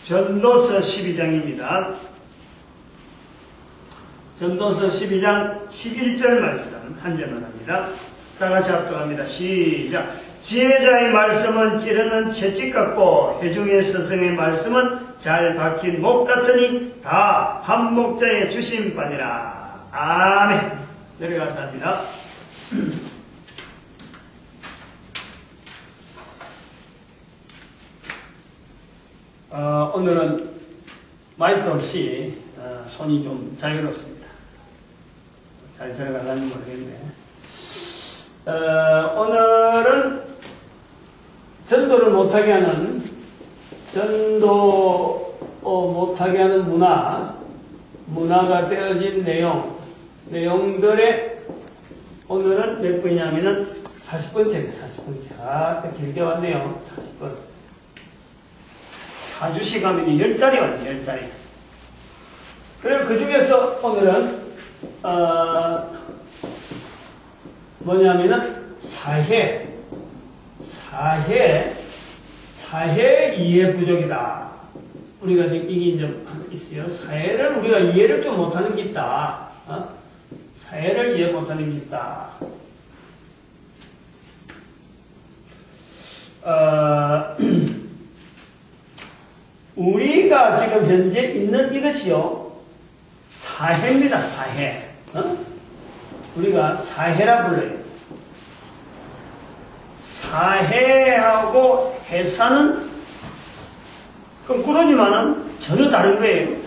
전도서 12장입니다. 전도서 12장 11절 말씀 한 절만 합니다. 다같이 합독합니다. 시작. 지혜자의 말씀은 찌르는 채찍 같고 회중의 스승의 말씀은 잘 박힌 목 같으니 다 한 목자에 주신 바니라. 아멘. 내려가서 합니다. 오늘은 마이크 없이 손이 좀 자유롭습니다. 잘 들어가려는 모르겠네. 오늘은 전도를 못하게 하는 못하게 하는 문화가 되어진 내용들의 오늘은 몇 분이냐면은 40번째입니다. 40번째. 길게 왔네요. 40번. 4주씩 하면 10달이 왔네, 10달이. 그리고 그 중에서 오늘은, 뭐냐면은, 사회 이해 부족이다. 우리가 지금 이게 이제 있어요. 사회를 우리가 이해를 좀 못하는 게 있다. 사회를 이해 못하는 게 있다. 우리가 지금 현재 있는 이것이요, 사회입니다, 사회. 우리가 사회라 불러요. 사회하고 회사는 거꾸로지만은 전혀 다른 거예요.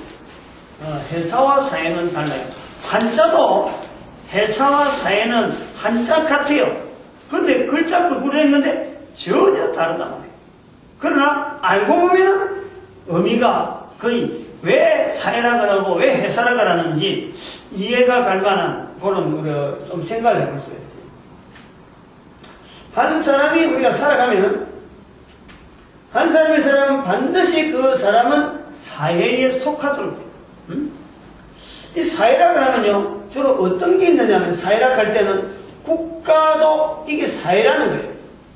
회사와 사회는 달라요. 한자도 회사와 사회는 한자 같아요. 근데 글자 거꾸로 했는데 전혀 다르단 말이에요. 그러나 알고 보면은 의미가 거의 왜 사회라 그러고 왜 회사라 그러는지 이해가 갈 만한 그런 좀 생각을 해볼 수가 있어요. 한 사람이 우리가 살아가면은 한 사람의 사람은 반드시 그 사람은 사회에 속하도록 돼요. 이 사회라 그러면요 주로 어떤 게 있느냐면 사회라 할 때는 국가도 이게 사회라는 거예요.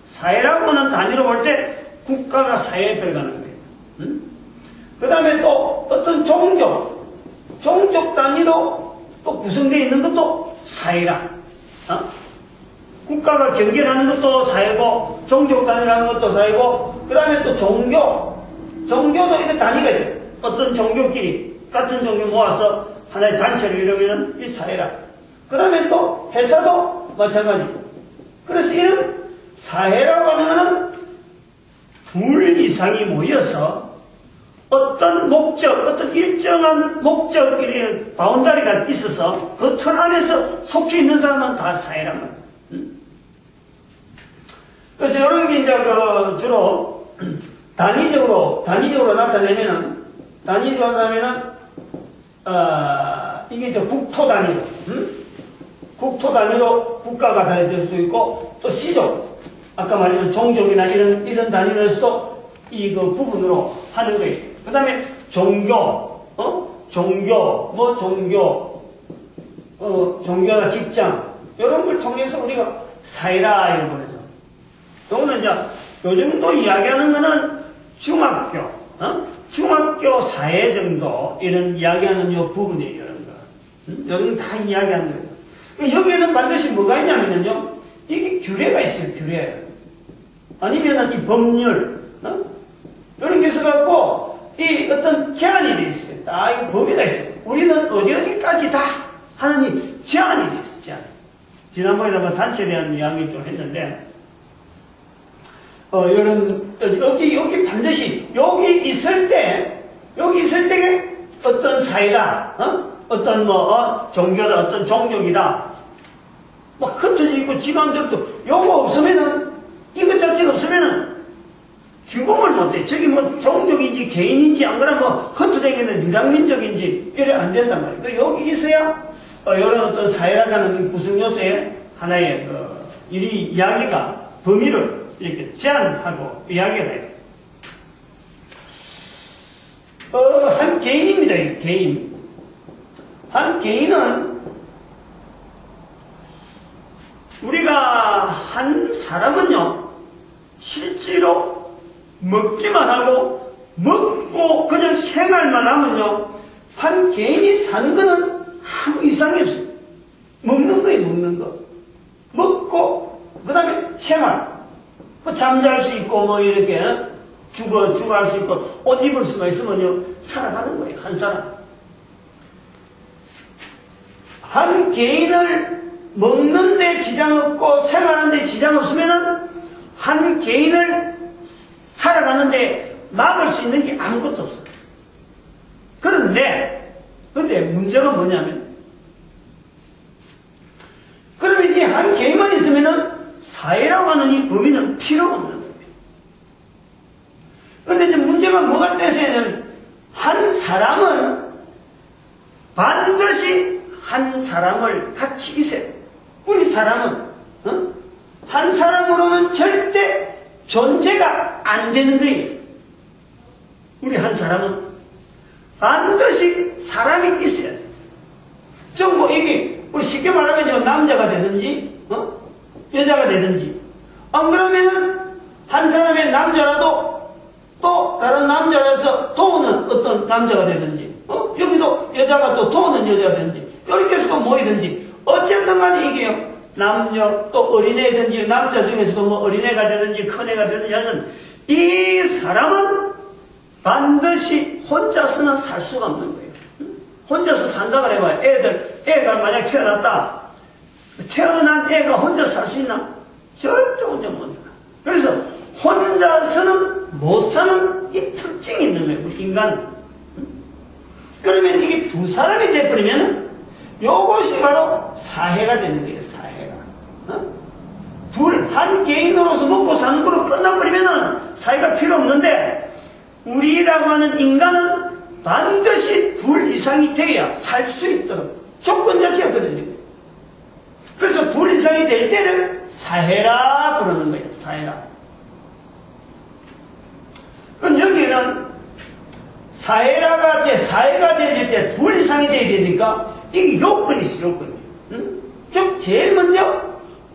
사회라고 하는 단위로 볼 때 국가가 사회에 들어가는 거예요. 그 다음에 또 어떤 종족 단위로 또 구성되어 있는 것도 사회라. 국가가 경계하는 것도 사회고, 종족 단위라는 것도 사회고, 그 다음에 또 종교도 이런 단위가 있어요. 어떤 종교끼리 같은 종교 모아서 하나의 단체를 이루면은 이 사회라. 그 다음에 또 회사도 마찬가지고. 그래서 이런 사회라고 하면은 둘 이상이 모여서 어떤 목적, 어떤 일정한 목적, 이런 바운다리가 있어서 그 틀 안에서 속해 있는 사람은 다 사회란 말이에요. 그래서 이런 게 이제 주로 단위적으로 나타내면은, 이게 이제 국토 단위로, 국토 단위로 국가가 다닐 수 있고, 또 시족, 아까 말했던 종족이나 이런 단위로서도 그 부분으로 하는 거예요. 그 다음에 종교나 직장, 이런 걸 통해서 우리가 사회라, 이런 거죠. 요거는 이제, 요 정도 이야기하는 거는 중학교 사회 정도, 이런 이야기하는 요 부분이에요, 이런 거. 여기는 다 이야기하는 거예요. 여기에는 반드시 뭐가 있냐면요, 이게 규례가 있어요, 규례. 아니면은 이 법률, 이런 게 있어갖고, 이 어떤 제한이 돼 있어요. 딱 이 범위가 있어요. 우리는 어디까지 다 하는 이 제한이 돼 있어요, 제한. 지난번에 한번 단체에 대한 이야기 좀 했는데, 여기 반드시, 여기 있을 때 어떤 사회다, 어떤 종교다, 어떤 종족이다, 막 흩어져 있고, 지감적도, 요거 없으면은, 이것 자체가 없으면은, 규범을 못해. 저기 종족인지 개인인지 안 그러면 흩어다니는 유랑민족인지 이래 안 된단 말이에요. 여기 있어야 이런 어떤 사회라는 구성 요소의 하나의 이야기가 범위를 이렇게 제한하고 이야기가 해요. 한 개인입니다. 개인. 한 개인은 우리가 한 사람은요 실제로 먹기만 하고 먹고 그냥 생활만 하면요, 한 개인이 사는 거는 아무 이상이 없어요. 먹는 거예요, 먹는 거. 먹고 그 다음에 생활, 뭐 잠잘 수 있고 뭐 이렇게 죽어할 수 있고 옷 입을 수가 있으면요 살아가는 거예요. 한 사람, 한 개인을 먹는데 지장 없고 생활하는데 지장 없으면은 한 개인을 살아가는데 막을 수 있는 게 아무것도 없어요. 그런데 문제가 뭐냐면, 그러면 이 한 개인만 있으면은 사회라고 하는 이 범위는 필요가 없는 거예요. 그런데 이제 문제가 뭐가 되냐면, 한 사람은 반드시 한 사람을 같이 있어요. 우리 사람은 한 사람으로는 절대 존재가 안 되는 거예요. 우리 한 사람은 반드시 사람이 있어야 돼요. 전부 이게 우리 쉽게 말하면 남자가 되든지 여자가 되든지, 안 그러면은 한 사람의 남자라도 또 다른 남자라서 도우는 어떤 남자가 되든지, 여기도 여자가 또 도우는 여자가 되든지, 이렇게 해서도 모이든지, 어쨌든 간에 이게요, 남녀 또 어린애든지, 남자 중에서도 뭐 어린애가 되든지 큰애가 되든지 하여튼 이 사람은 반드시 혼자서는 살 수가 없는 거예요. 혼자서 산다고 해봐요. 애가 만약 태어났다. 태어난 애가 혼자 살 수 있나? 절대 혼자 못 살아. 그래서 혼자서는 못 사는 이 특징이 있는 거예요, 우리 인간은. 그러면 이게 두 사람이 돼버리면 요것이 바로 사회가 되는 거예요, 사회가. 한 개인으로서 먹고 사는 걸로 끝나버리면은 사회가 필요 없는데, 우리라고 하는 인간은 반드시 둘 이상이 돼야 살 수 있도록 조건 자체가 그러거든요. 그래서 둘 이상이 될 때를 사회라 부르는 거예요, 사회라. 그럼 여기는 사회가 되어질 때 둘 이상이 돼야 되니까 이게 요건이 있어요, 요건이. 즉, 제일 먼저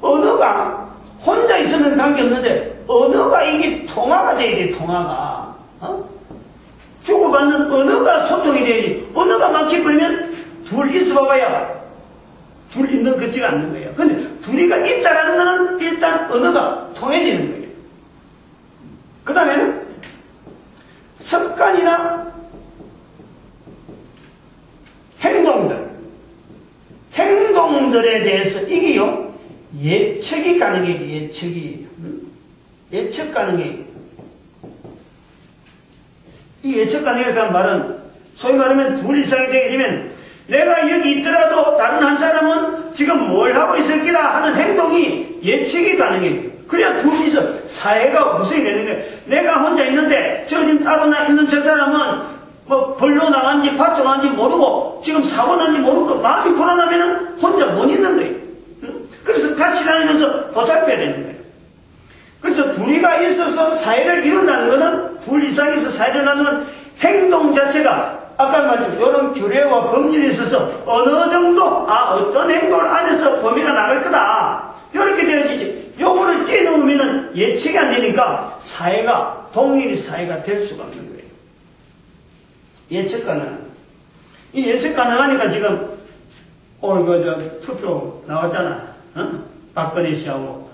언어가 혼자 있으면 관계없는데 언어가 이게 통화가 돼야 돼, 통화가. 주고받는 언어가 소통이 돼야지. 언어가 막혀버리면 둘 있어 봐봐야 둘 있는 것 같지가 않는 거예요. 근데 둘이가 있다라는 거는 일단 언어가 통해지는 거예요. 그 다음에는 습관이나 행동들에 대해서 이게요, 예측이 가능해요, 예측이. 예측 가능해요. 이 예측 가능하다는 말은 소위 말하면 둘 이상이 되게 되면 내가 여기 있더라도 다른 한 사람은 지금 뭘 하고 있을 거라 하는 행동이 예측이 가능해요. 그래야 둘이서 사회가 구성이 되는 거예요. 내가 혼자 있는데 저 지금 따로 있는 저 사람은 뭐 벌로 나간지 밭으로 나간지 모르고 지금 사고 난지 모르고 마음이 불안하면 혼자 못 있는 거예요. 그래서 같이 다니면서 보살펴야 되는 거예요. 그래서 둘이가 있어서 사회를 이룬다는 것은, 둘 이상에서 사회를 이룬다는 행동 자체가 아까 말씀 이런 규례와 법률이 있어서 어느 정도 어떤 행동을 안에서 범위가 나갈 거다 이렇게 되어지지. 요거를 뛰어넘으면 예측이 안 되니까 사회가 동일히 사회가 될 수가 없는 거예요. 예측 가능. 이 예측 가능하니까 지금 오늘 투표 나왔잖아. 박근혜 씨하고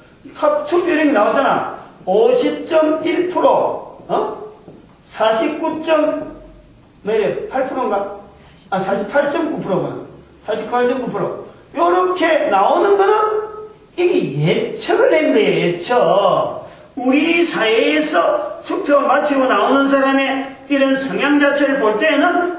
투표율이 나왔잖아. 50.1%, 49.8%인가? 48.9%가. 48.9%. 요렇게 나오는 거는 이게 예측을 한 거예요, 예측. 우리 사회에서 투표 마치고 나오는 사람의 이런 성향 자체를 볼 때는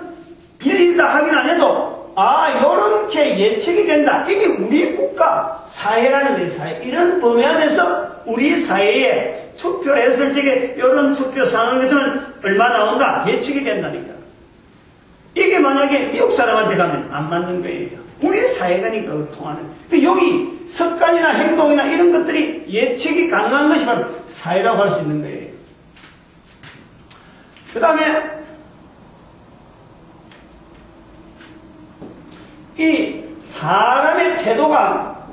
일일이 다 확인 안 해도 요렇게 예측이 된다. 이게 우리 국가 사회라는 거예요, 사회. 이런 범위 안에서 우리 사회에 투표를 했을 적에 이런 투표 상황 같은 얼마 나온다? 예측이 된다니까. 이게 만약에 미국 사람한테 가면 안 맞는 거예요. 우리 사회가니까 통하는. 여기 습관이나 행동이나 이런 것들이 예측이 가능한 것이 바로 사회라고 할 수 있는 거예요. 그 다음에 이 사람의 태도가,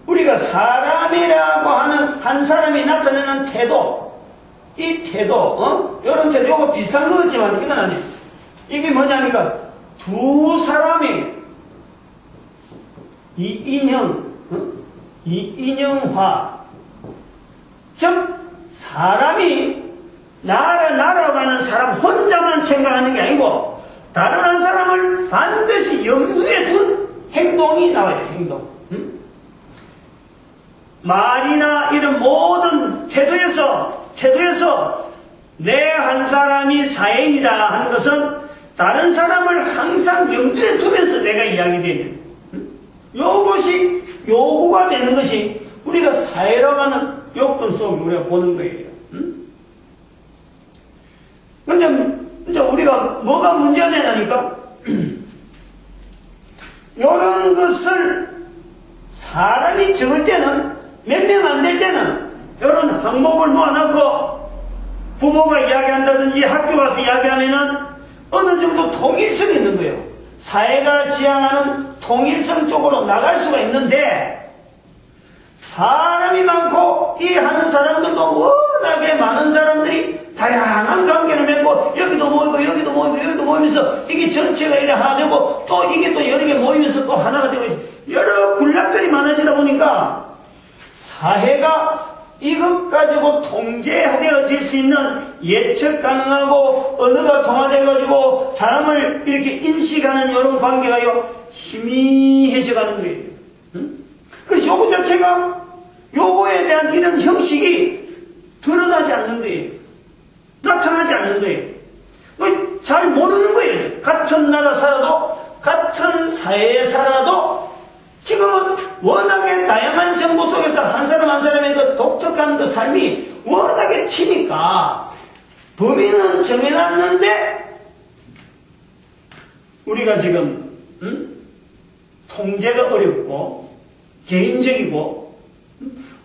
우리가 사람이라고 하는 한 사람이 나타내는 태도, 이 태도, 이런 태도, 요거 비슷한 거지만 이건 아니에요. 이게 뭐냐니까, 두 사람이 이인형화, 즉, 사람이 날아가는 사람 혼자만 생각하는 게 아니고, 다른 한 사람을 반드시 염두에 둔 행동이 나와요, 행동. 말이나 이런 모든 태도에서 내 한 사람이 사행이다 하는 것은 다른 사람을 항상 염두에 두면서 내가 이야기되는 요것이 요구가 되는 것이 우리가 사회라고 하는 요건 속에 우리가 보는 거예요. 근데 이제 우리가 뭐가 문제가 되냐니까 이런 것을 사람이 적을 때는 몇 명 안 될 때는 이런 항목을 모아놓고 부모가 이야기한다든지 학교 가서 이야기하면은 어느 정도 통일성이 있는 거예요. 사회가 지향하는 통일성 쪽으로 나갈 수가 있는데 사람이 많고 이 하는 사람들도 워낙에 많은 사람들이 다양한 관계를 맺고 여기도 모이고 여기도 모이고 여기도 모이면서 이게 전체가 이래 하나 되고 또 이게 또 여러 개 모이면서 또 하나가 되고 여러 군락들이 많아지다 보니까 사회가 이것 가지고 통제되어질 수 있는 예측 가능하고 언어가 통화되어가지고 사람을 이렇게 인식하는 이런 관계가요 희미해져 가는 거예요. 그래서 요거 자체가 요거에 대한 이런 형식이 드러나지 않는 거예요. 나타나지 않는 거예요. 잘 모르는 거예요. 같은 나라 살아도 같은 사회에 살아도 지금은 워낙에 다양한 정보 속에서 한 사람 한 사람의 그 독특한 그 삶이 워낙에 튀니까 범위는 정해놨는데 우리가 지금 통제가 어렵고 개인적이고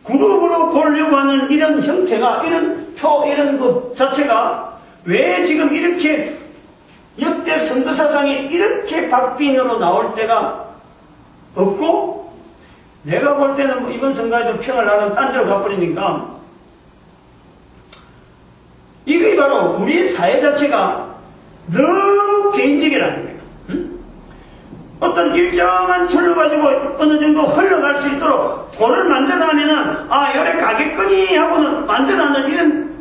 그룹으로 보려고 하는 이런 형태가 이런 것 자체가 왜 지금 이렇게 역대 선거사상이 이렇게 박빙으로 나올 때가 없고 내가 볼 때는 뭐 이번 선거에도 평을 나는 딴 데로 가버리니까 이게 바로 우리 사회 자체가 너무 개인적이라는 거예요. 어떤 일정한 틀로 가지고 어느 정도 흘러갈 수 있도록 돈을 만들어내면은 요래 가겠거니 하고는 만들어내는 이런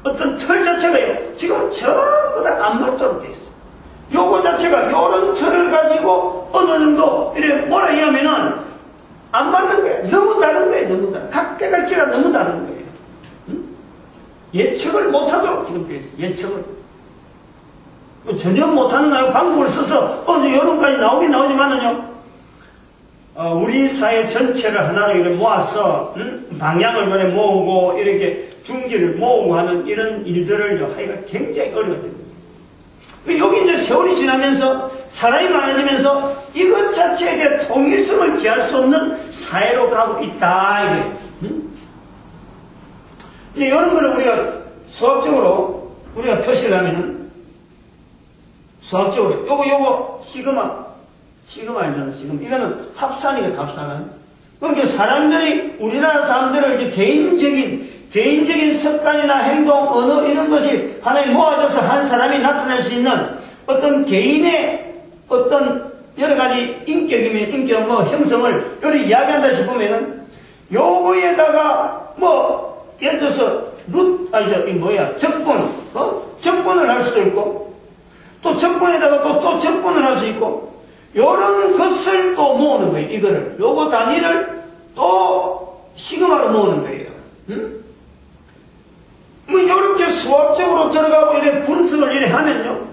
어떤 틀 자체가요 지금은 전부 다 안 맞도록 되어 있어요. 요거 자체가 요런 틀을 가지고 어느 정도 이래 뭐라 하면은 안 맞는 거예요. 너무 다른 거예요. 너무 다른. 각계각지가 너무 다른 거예요. 예측을 못하도록 지금 되어 있어요. 예측을 전혀 못하는 거예요. 방법을 써서 여론까지 나오긴 나오지만은요 우리 사회 전체를 하나로 이렇게 모아서 방향을 그래 모으고 이렇게 중지를 모으고 하는 이런 일들을 하기가 굉장히 어려워집니다. 여기 이제 세월이 지나면서 사람이 많아지면서 이것 자체에 대한 통일성을 기할 수 없는 사회로 가고 있다 이거예요. 이제 이런 거를 우리가 수학적으로 우리가 표시를 하면은 수학적으로 요거 시그마 알잖아. 시그마 이거는 합산이거든. 합산은 그러니까 사람들이 우리나라 사람들을 이제 개인적인 습관이나 행동, 언어 이런 것이 하나에 모아져서 한 사람이 나타낼 수 있는 어떤 개인의 어떤 여러 가지 인격 형성을 여기 이야기한다 싶으면은 요거에다가 예를 들어서 적분을 할 수도 있고 또 적분에다가 또 적분을 할 수 있고 요런 것을 또 모으는 거예요. 이거를 요거 단위를 또 시그마로 모으는 거예요. 이렇게 수학적으로 들어가고 이렇게 분석을 이렇게 하면요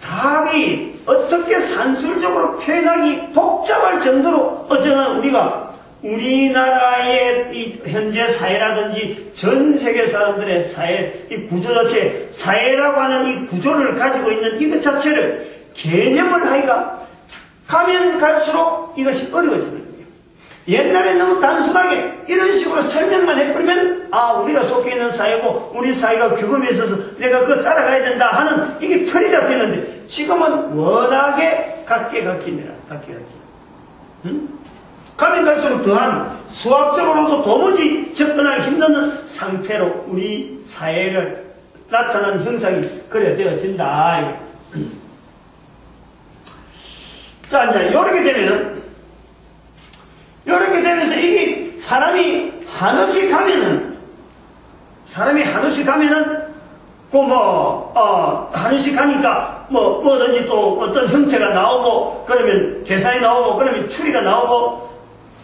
답이 어떻게 산술적으로 표현하기 복잡할 정도로 어쩌면 우리가 우리나라의 이 현재 사회라든지 전 세계 사람들의 사회 이 구조 자체 사회라고 하는 이 구조를 가지고 있는 이것 자체를 개념을 하기가 가면 갈수록 이것이 어려워지는 거예요. 옛날에 너무 단순하게 이런 식으로 설명만 해버리면 우리가 속해 있는 사회고 우리 사회가 규범에 있어서 내가 그거 따라가야 된다 하는 이게 틀이 잡히는데 지금은 워낙에 각계각기입니다. 가면 갈수록 더한 수학적으로도 도무지 접근하기 힘든 상태로 우리 사회를 나타나는 형상이 그려되어진다. 자, 이제 요렇게 되면서 이게 사람이 한없이 가면은 한없이 가니까 뭐든지 또 어떤 형태가 나오고, 그러면 계산이 나오고, 그러면 추리가 나오고,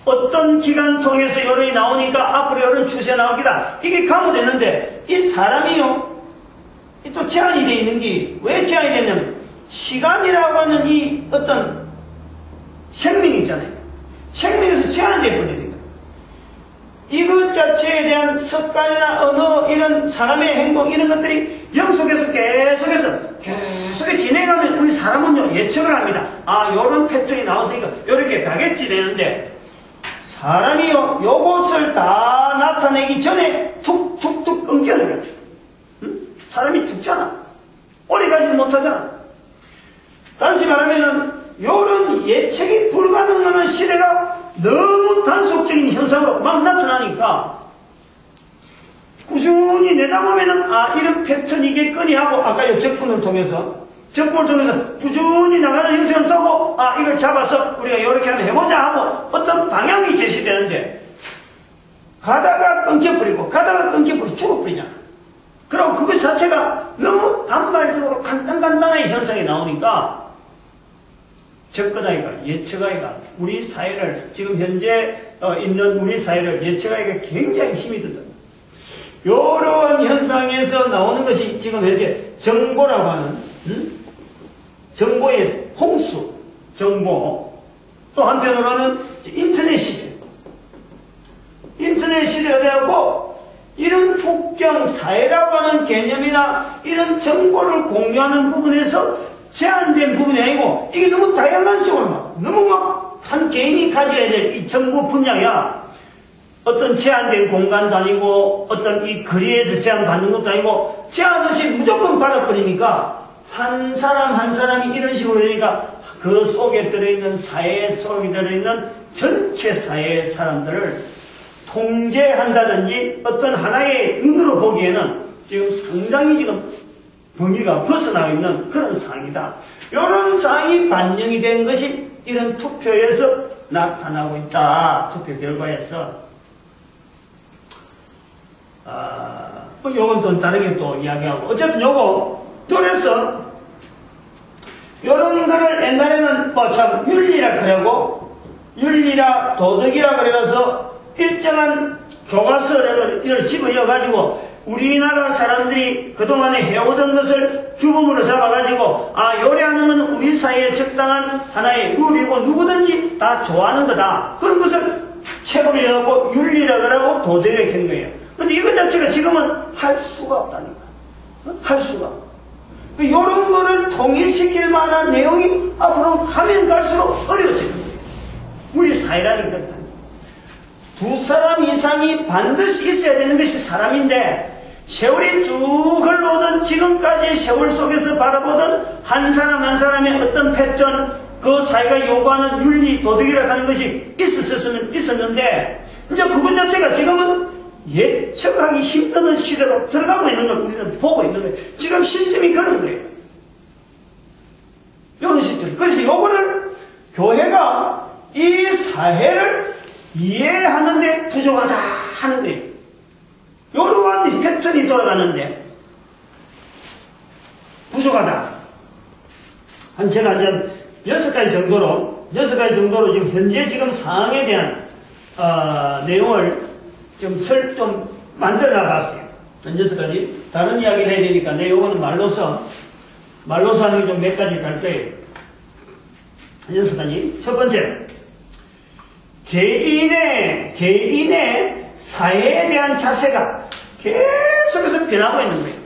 어떤 기간 통해서 여론이 나오니까 앞으로 여론 추세가 나오기다. 이게 가무되는데, 이 사람이요, 또 제한이 되어 있는 게, 왜 제한이 되냐면, 시간이라고 하는 이 어떤 생명 있잖아요. 생명에서 제한이 되어버리는 거예요. 이것 자체에 대한 습관이나 언어, 이런 사람의 행동, 이런 것들이 영속에서 계속해서 진행하면 우리 사람은요, 예측을 합니다. 아, 요런 패턴이 나왔으니까 요렇게 가겠지 되는데, 사람이요, 요것을 다 나타내기 전에 툭툭툭 끊겨내요. 응? 사람이 죽잖아. 오래 가지 못하잖아. 다시 말하면은, 요런 예측이 불가능한 시대가 너무 단속적인 현상으로 막 나타나니까, 꾸준히 내다보면은, 아, 이런 패턴이겠거니 하고, 아까 요 적분을 통해서 꾸준히 나가는 형식을 두고, 아, 이걸 잡아서 우리가 이렇게 한번 해보자 하고 어떤 방향이 제시되는데, 가다가 끊겨버리고 죽어버리냐. 그럼 그것 자체가 너무 단발적으로 간단한 현상이 나오니까, 접근하기가, 예측하기가, 우리 사회를, 지금 현재 있는 우리 사회를 예측하기가 굉장히 힘이 든다. 이러한 현상에서 나오는 것이 지금 현재 정보라고 하는, 정보의 홍수, 정보. 또 한편으로는 인터넷 시대. 인터넷 시대가 되었고, 이런 국경 사회라고 하는 개념이나 이런 정보를 공유하는 부분에서 제한된 부분이 아니고, 이게 너무 다양한 식으로 너무 한 개인이 가져야 될 이 정보 분야야. 어떤 제한된 공간도 아니고, 어떤 이 거리에서 제한받는 것도 아니고, 제한 없이 무조건 받아버리니까, 한 사람이 이런 식으로 되니까, 그 속에 들어있는 사회 속에 들어있는 전체 사회의 사람들을 통제한다든지, 어떤 하나의 눈으로 보기에는 지금 상당히 지금 범위가 벗어나고 있는 그런 상황이다. 이런 상황이 반영이 된 것이 이런 투표에서 나타나고 있다. 투표 결과에서. 요건 또 다르게 또 이야기하고. 어쨌든 그래서, 요런 거를 옛날에는 참 윤리라 그러고, 윤리라 도덕이라 그래서 일정한 교과서를 집어넣어가지고, 우리나라 사람들이 그동안에 해오던 것을 규범으로 잡아가지고, 아, 요래하는 건 우리 사회에 적당한 하나의 룰이고, 누구든지 다 좋아하는 거다. 그런 것을 책으로 해갖고 윤리라 그러고 도덕이라 한 거예요. 근데 이거 자체가 지금은 할 수가 없다니까. 할 수가. 이런 거를 통일시킬 만한 내용이 앞으로 가면 갈수록 어려워지는 거예요. 우리 사회라는 것. 두 사람 이상이 반드시 있어야 되는 것이 사람인데, 세월이 쭉 흘러오던 지금까지 세월 속에서 바라보던 한 사람 한 사람의 어떤 패턴, 그 사회가 요구하는 윤리, 도덕이라 하는 것이 있었는데, 이제 그것 자체가 지금은 예측하기 힘든 시대로 들어가고 있는 걸 우리는 보고 있는 거예요. 지금 시점이 그런 거예요. 이런 시점. 그래서 요거를 교회가 이 사회를 이해하는데 부족하다 하는 거예요. 요러한 패턴이 돌아가는데 부족하다. 제가 이제 6가지 정도로 지금 현재 지금 상황에 대한 내용을 좀 만들어 나갔어요. 6가지. 다른 이야기를 해야 되니까 내 요거는 말로서 하는 게 좀 몇 가지 갈 거예요. 6가지. 첫 번째. 개인의 사회에 대한 자세가 계속해서 변하고 있는 거예요.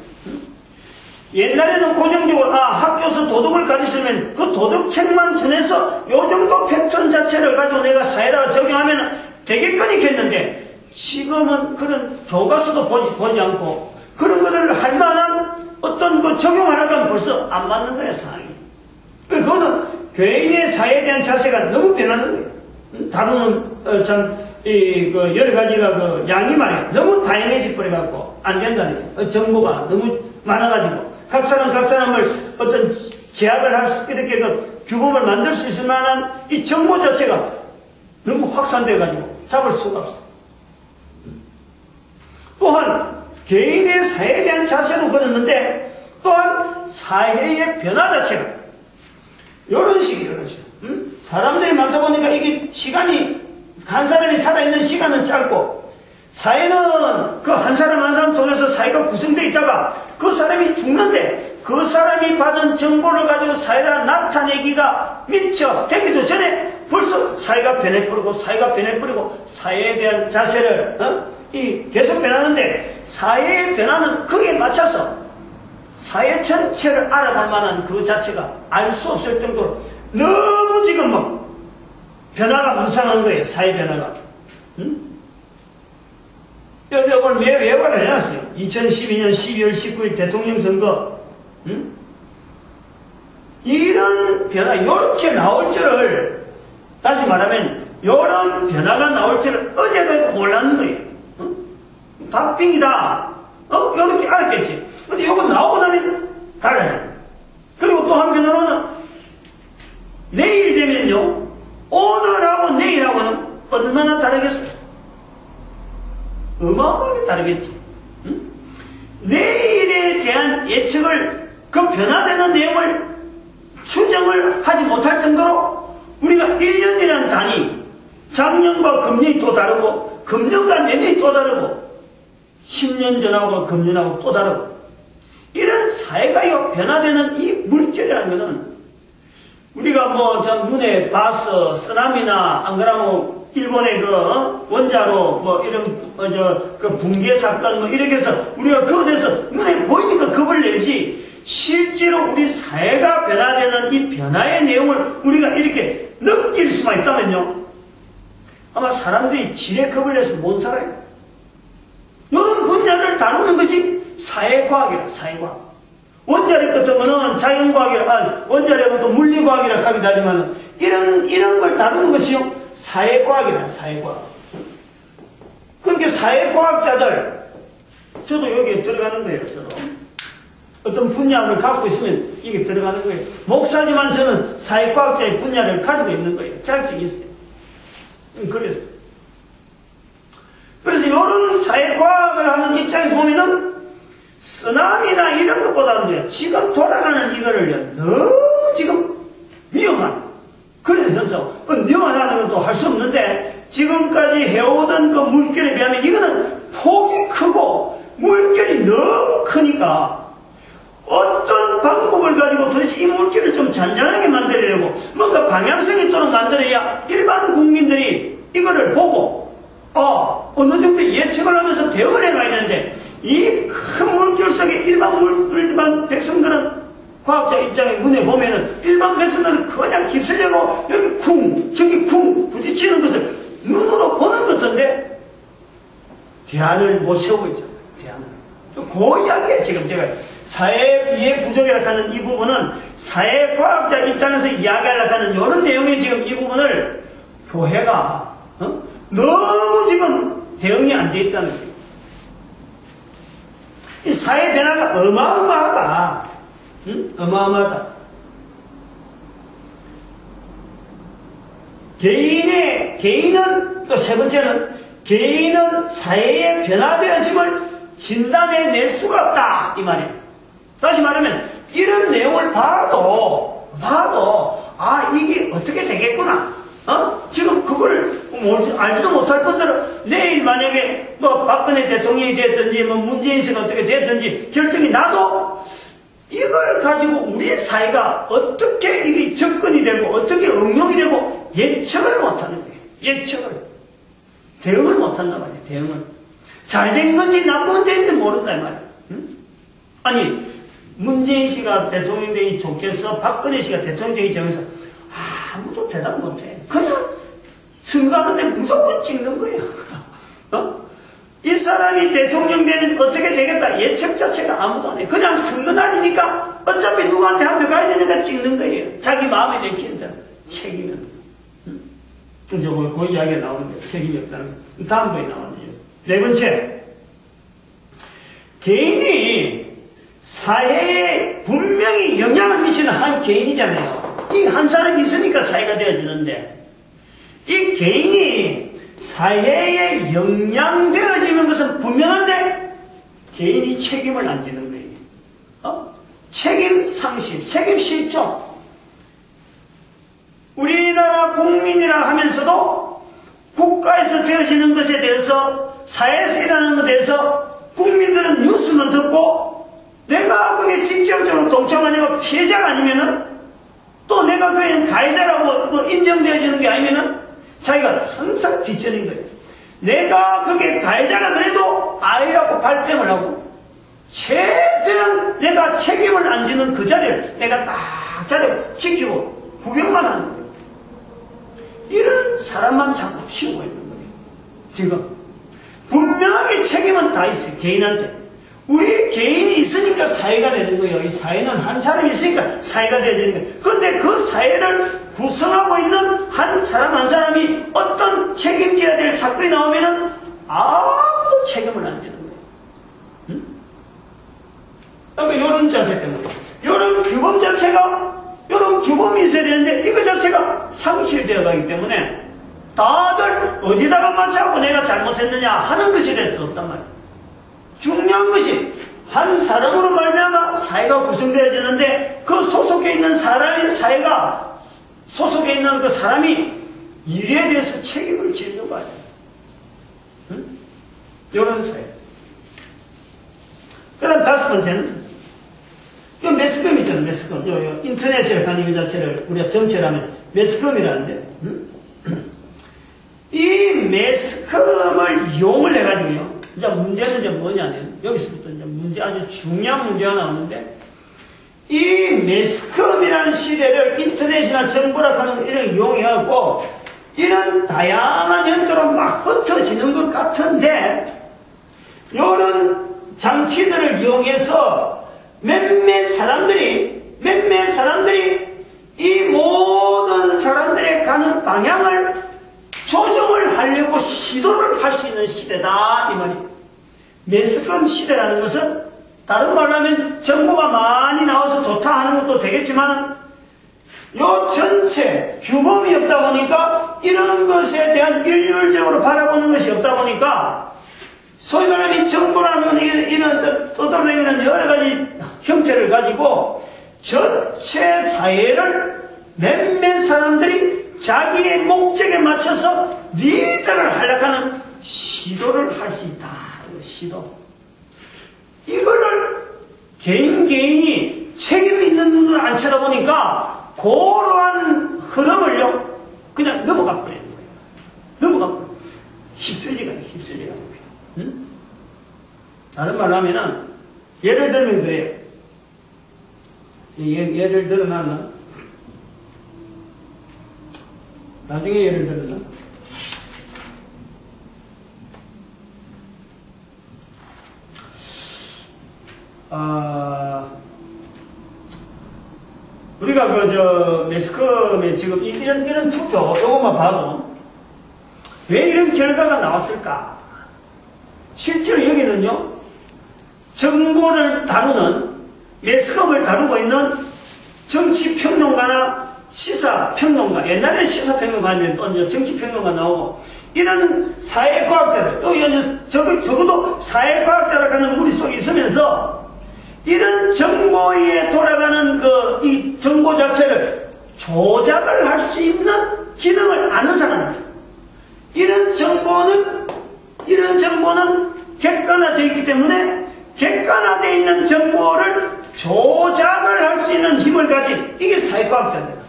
옛날에는 고정적으로 학교에서 도덕을 가르치면 그 도덕책만 전해서 요 정도 패턴 자체를 가지고 내가 사회에다가 적용하면 되겠거니 했는데, 지금은 그런 교과서도 보지 않고 그런 것들을 할 만한 어떤 그 적용하려고 하면 벌써 안 맞는 거예요, 상황이. 그거는 교인의 사회에 대한 자세가 너무 변하는 거예요. 다루는, 여러 가지가 양이 말이야. 너무 다양해져 버려갖고, 안 된다니까. 정보가 너무 많아가지고, 각 사람을 어떤 제약을 할 수, 이렇게 규범을 만들 수 있을 만한 이 정보 자체가 너무 확산돼가지고 잡을 수가 없어. 또한, 개인의 사회에 대한 자세도 그렇는데, 또한 사회의 변화 자체가, 이런 식이에요. 사람들이 많다 보니까 이게 시간이, 한 사람이 살아있는 시간은 짧고, 사회는 그 한 사람 한 사람 통해서 사회가 구성되어 있다가 그 사람이 죽는데 그 사람이 받은 정보를 가지고 사회가 나타내기가 미처 되기도 전에 벌써 사회가 변해버리고 사회에 대한 자세를 계속 변하는데 사회의 변화는 거기에 맞춰서 사회 전체를 알아볼 만한 그 자체가 알 수 없을 정도로 너무 지금 변화가 무상한 거예요. 사회 변화가. 이걸 외화를 해놨어요. 2012년 12월 19일 대통령 선거. 이런 변화, 이렇게 나올 줄을, 다시 말하면 이런 변화가 나올 줄을 어제도 몰랐는 거예요. 박빙이다. 이렇게 알았겠지. 근데 이거 나오고 나면 달라져. 그리고 또 한편으로는 내일 되면요, 오늘하고 내일하고는 얼마나 다르겠어요? 어마어마하게 다르겠지. 내일에 대한 예측을, 그 변화되는 내용을 추정을 하지 못할 정도로 우리가 1년이라는 단위, 작년과 금년이 또 다르고, 금년과 내년이 또 다르고, 10년 전하고 금년하고 또 다르고, 이런 사회가 변화되는 이 물결이라는 것은 우리가 참 눈에 봐서 쓰나미나 안 그러면 일본의 원자로 이런 붕괴 사건 이렇게 해서 우리가 그거 대해서 눈에 보이니까 겁을 내지, 실제로 우리 사회가 변화되는 이 변화의 내용을 우리가 이렇게 느낄 수만 있다면요, 아마 사람들이 지레 겁을 내서 못 살아요. 이런 분야를 다루는 것이 사회과학이라, 사회과학. 원자력 같은 거는 자연과학이라, 원자력은 또 물리과학이라 하기도 하지만, 이런 걸 다루는 것이요, 사회과학이라, 사회과학. 그러니까 사회과학자들, 저도 여기에 들어가는 거예요, 저도. 어떤 분야를 갖고 있으면 이게 들어가는 거예요. 목사지만 저는 사회과학자의 분야를 가지고 있는 거예요. 자격증이 있어요. 그래서 이런 사회과학을 하는 입장에서 보면은 쓰나미나 이런 것보다는 지금 돌아가는 이거를 너무 지금 위험한 그런 현상. 위험하다는 것도 할 수 없는데, 지금까지 해오던 그 물결에 비하면 이거는 폭이 크고 물결이 너무 크니까 어떤 방법을 가지고 도대체 이 물결을 좀 잔잔하게 만들려고 뭔가 방향성 있도록 만들어야 일반 국민들이 이거를 보고 어느 정도 예측을 하면서 대응을 해가야 되는데, 이 큰 물결 속에 일반 백성들은, 과학자 입장에 눈에 보면은 일반 백성들은 그냥 휩쓸려고 여기 쿵 저기 쿵 부딪히는 것을 눈으로 보는 것 같은데 대안을 못 세우고 있잖아요. 대안을. 그 이야기에 지금 제가 사회 이해 부족이라고 하는 이 부분은 사회과학자 입장에서 이야기하려고 하는 이런 내용의 지금 이 부분을 교회가 너무 지금 대응이 안 돼 있다는 거예요. 이 사회 변화가 어마어마하다. 어마어마하다. 개인은 또 세 번째는 개인은 사회의 변화되어짐을 진단해낼 수가 없다 이 말이에요. 다시 말하면 이런 내용을 봐도 이게 어떻게 되겠구나. 지금 그걸 알지도 못할 분들은 내일 만약에 박근혜 대통령이 됐든지 문재인 씨가 어떻게 됐든지 결정이 나도 이걸 가지고 우리의 사회가 어떻게 이게 접근이 되고 어떻게 응용이 되고 예측을 못하는 거예요. 예측을. 대응을 못한단 말이에요. 대응을. 잘된 건지 나쁜 건지 모른단 말이에요. 아니 문재인 씨가 대통령 되기 좋겠어? 박근혜 씨가 대통령 되기 좋겠어? 아무도 대답 못해. 그냥 선거하는데 무조건 찍는 거예요. 이 사람이 대통령 되면 어떻게 되겠다 예측 자체가 아무도 안 해. 그냥 선거 날이니까 어차피 누구한테 한 표 가야 되니까 찍는 거예요. 자기 마음에 내키는 대로 책이면. 이제 그 그 이야기가 나오는데 책임이 없다는 거. 다음 부에 나오죠. 네 번째, 개인이 사회에 분명히 영향을 미치는 한 개인이잖아요. 이 한 사람이 있으니까 사회가 되어지는데, 이 개인이 사회에 영향되어지는 것은 분명한데 개인이 책임을 안 지는 거예요. 책임 상실, 책임 실족. 우리나라 국민이라 하면서도 국가에서 되어지는 것에 대해서, 사회에서 일어나는 것에 대해서 국민들은 뉴스만 듣고 내가 그게 직접적으로 동참하냐고 피해자가 아니면은, 또 내가 그게 가해자라고 인정되어지는 게 아니면은 자기가 항상 뒷전인 거예요. 내가 그게 가해자라 그래도 아이라고 발뺌을 하고 최대한 내가 책임을 안 지는 그 자리를 내가 딱 자리를 지키고 구경만 하는 거예요. 이런 사람만 자꾸 키우고 있는 거예요. 지금 분명하게 책임은 다 있어요. 개인한테. 우리 개인이 있으니까 사회가 되는 거예요. 이 사회는 한 사람이 있으니까 사회가 되는 거예요. 그런데 그 사회를 구성하고 있는 한 사람 한 사람이 어떤 책임져야 될 사건이 나오면은 아무도 책임을 안 지는 거예요. 응? 그러니까 이런 자세 때문에, 이런 규범 자체가, 이런 규범이 있어야 되는데 이거 자체가 상실되어 가기 때문에 다들 어디다가 맞춰고 내가 잘못했느냐 하는 것이 될 수 없단 말이에요. 중요한 것이 한 사람으로 말미암아 사회가 구성되어지는데 그 소속에 있는 사회가 소속에 있는 그 사람이 일에 대해서 책임을 지려고 하죠. 응? 이런 사회. 그 다음 다섯 번째는 이 매스컴 있잖아요. 매스컴. 인터넷에 가는 이 자체를 우리가 정체라면 매스컴이라는데, 응? 이 매스컴을 이용을 해가지고요. 이제 문제는 이제 뭐냐면, 여기서부터 이제 문제, 아주 중요한 문제가 나오는데, 이 매스컴이라는 시대를 인터넷이나 정보라 하는 이런 이용해갖고, 이런 다양한 형태로 막 흩어지는 것 같은데, 이런 장치들을 이용해서 몇몇 사람들이 이 모든 사람들의 가는 방향을 조정을 하려고 시도를 할 수 있는 시대다, 이 말이에요. 매스컴 시대라는 것은 다른 말로 하면 정보가 많이 나와서 좋다 하는 것도 되겠지만 요 전체 규범이 없다 보니까 이런 것에 대한 일률적으로 바라보는 것이 없다 보니까 소위 말하면 정보라는 이런 떠돌아다니는 여러 가지 형태를 가지고 전체 사회를 몇몇 사람들이 자기의 목적에 맞춰서 리더를 하려고 하는 시도를 할 수 있다. 시도. 이거를 개인이 책임 있는 눈으로 안 쳐다보니까 그러한 흐름을요 그냥 넘어가 버리는 거예요. 넘어가 버려요. 휩쓸리가 거예요. 응? 다른 말로 하면은 예를 들면 그래요. 예를 들어놨나? 나중에 예를 들었나? 우리가 매스컴에 지금 이런 투표, 요것만 봐도 왜 이런 결과가 나왔을까? 실제로 여기는요, 정보를 다루는, 매스컴을 다루고 있는 정치평론가나 시사평론가, 옛날에는 시사평론가 하면 또 정치평론가 나오고, 이런 사회과학자들, 여기 적어도 사회과학자라고 하는 무리 속에 있으면서, 이런 정보에 돌아가는 이 정보 자체를 조작을 할 수 있는 기능을 아는 사람입니다. 이런 정보는 객관화되어 있기 때문에 객관화되어 있는 정보를 조작을 할 수 있는 힘을 가진 이게 사회과학자입니다.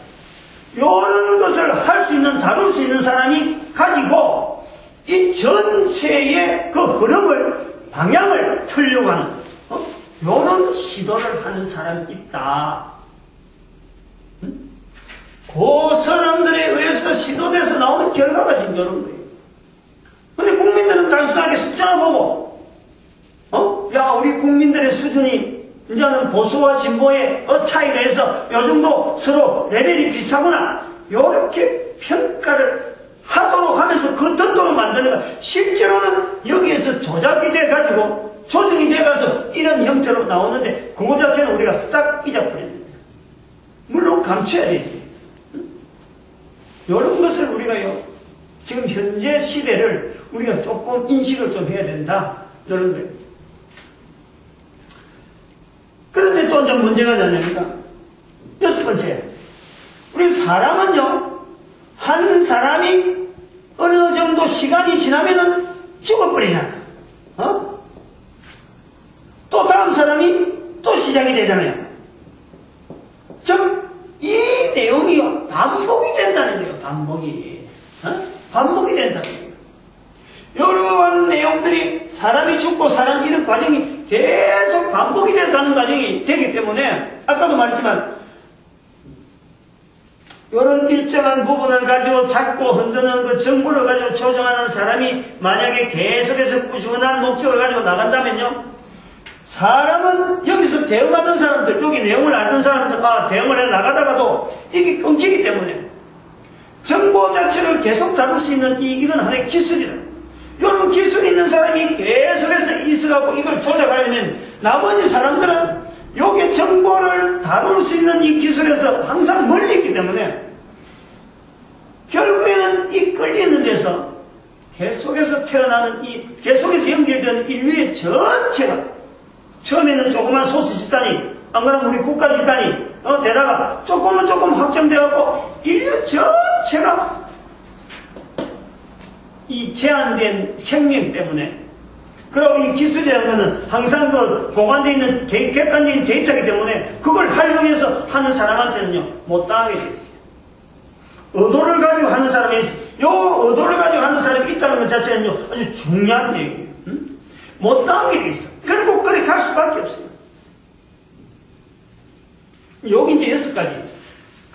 이런 것을 할 수 있는, 다룰 수 있는 사람이 가지고 이 전체의 그 흐름을, 방향을 틀려고 하는 이런 시도를 하는 사람이 있다. 응? 그 사람들에 의해서 시도돼서 나오는 결과가 지금 이런 거예요. 근데 국민들은 단순하게 숫자를 보고, 야, 우리 국민들의 수준이 이제는 보수와 진보의 차이가 있어 요 정도 서로 레벨이 비슷하구나, 요렇게 평가를 하도록 하면서 그 듣도록 만드는 거. 실제로는 여기에서 조작이 돼가지고 조정이 돼가서 이런 형태로 나오는데 그거 자체는 우리가 싹 잊어버립니다. 물론 감춰야 되지. 이런 것을 우리가요, 지금 현재 시대를 우리가 조금 인식을 좀 해야 된다. 이런 거예요. 그런데 또 이제 문제가 뭐냐니까, 6번째. 우리 사람은요, 한 사람이 어느 정도 시간이 지나면은 죽어버리잖아. 또 다음 사람이 또 시작이 되잖아요. 즉, 이 내용이 반복이 된다는 거예요, 반복이. 반복이 된다는 거예요. 이러한 내용들이 사람이 죽고 사람이 이런 과정이 계속 반복이 된다는 과정이 되기 때문에, 아까도 말했지만, 이런 일정한 부분을 가지고 잡고 흔드는 그 정보를 가지고 조정하는 사람이 만약에 계속해서 꾸준한 목적을 가지고 나간다면요, 사람은 여기서 대응하던 사람들, 여기 내용을 알던 사람들, 대응을 해 나가다가도 이게 끊기기 때문에 정보 자체를 계속 다룰 수 있는 이건 하나의 기술이다. 이런 기술이 있는 사람이 계속해서 있어가고 이걸 조작하려면 나머지 사람들은 여기 정보를 다룰 수 있는 이 기술에서 항상 멀리 있기 때문에 결국에는 이 끌리는 데서 계속해서 태어나는 계속해서 연결되는 인류의 전체가 처음에는 조그만 소수 집단이, 안 그러면 우리 국가 집단이, 되다가 조금 확정되어갖고 인류 전체가 이 제한된 생명 때문에, 그리고 이 기술이라는 것은 항상 그 보관되어 있는 객관적인 데이터이기 때문에 그걸 활용해서 하는 사람한테는요, 못 당하게 되어 있어요. 의도를 가지고 하는 사람이 있어요. 요 의도를 가지고 하는 사람이 있다는 것 자체는요, 아주 중요한 얘기예요. 못 당하게 되어 있어요. 결국 그래 갈 수밖에 없어요. 여기 이제 6가지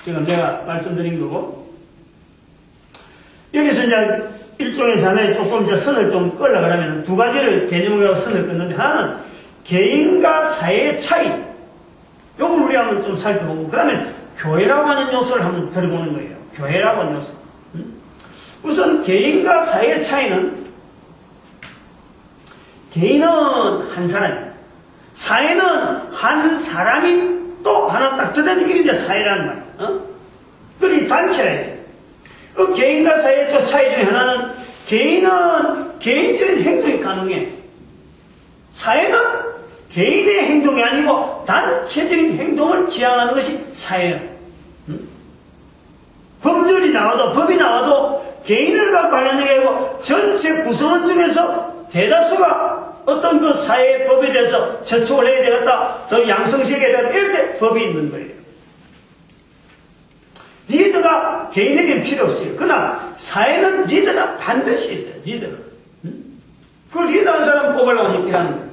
지금 내가 말씀드린 거고, 여기서 이제 일종의 자네에 조금 이제 선을 좀 끌려가려면 2가지를 개념으로 선을 끊는데, 하나는 개인과 사회의 차이, 요걸 우리 한번 좀 살펴보고, 그러면 교회라고 하는 요소를 한번 들어보는 거예요. 교회라고 하는 요소. 우선 개인과 사회의 차이는, 개인은 한 사람이에요. 사회는 한 사람이 또 하나 딱 들어가면 이게 이제 사회라는 말이에요. 그게 단체예요. 그 개인과 사회의 차이 중에 하나는, 개인은 개인적인 행동이 가능해. 사회는 개인의 행동이 아니고 단체적인 행동을 지향하는 것이 사회예요. 법률이 나와도, 법이 나와도 개인을 갖고 관련된 게 아니고 전체 구성원 중에서 대다수가 어떤 그 사회의 법에 대해서 저촉을 해야 되겠다, 더 양성시켜야 되겠다, 이럴 때 법이 있는 거예요. 리더가 개인에게는 필요 없어요. 그러나 사회는 리더가 반드시 있어요. 리더가. 그 리더하는 사람 뽑으려고 일하는 거예요.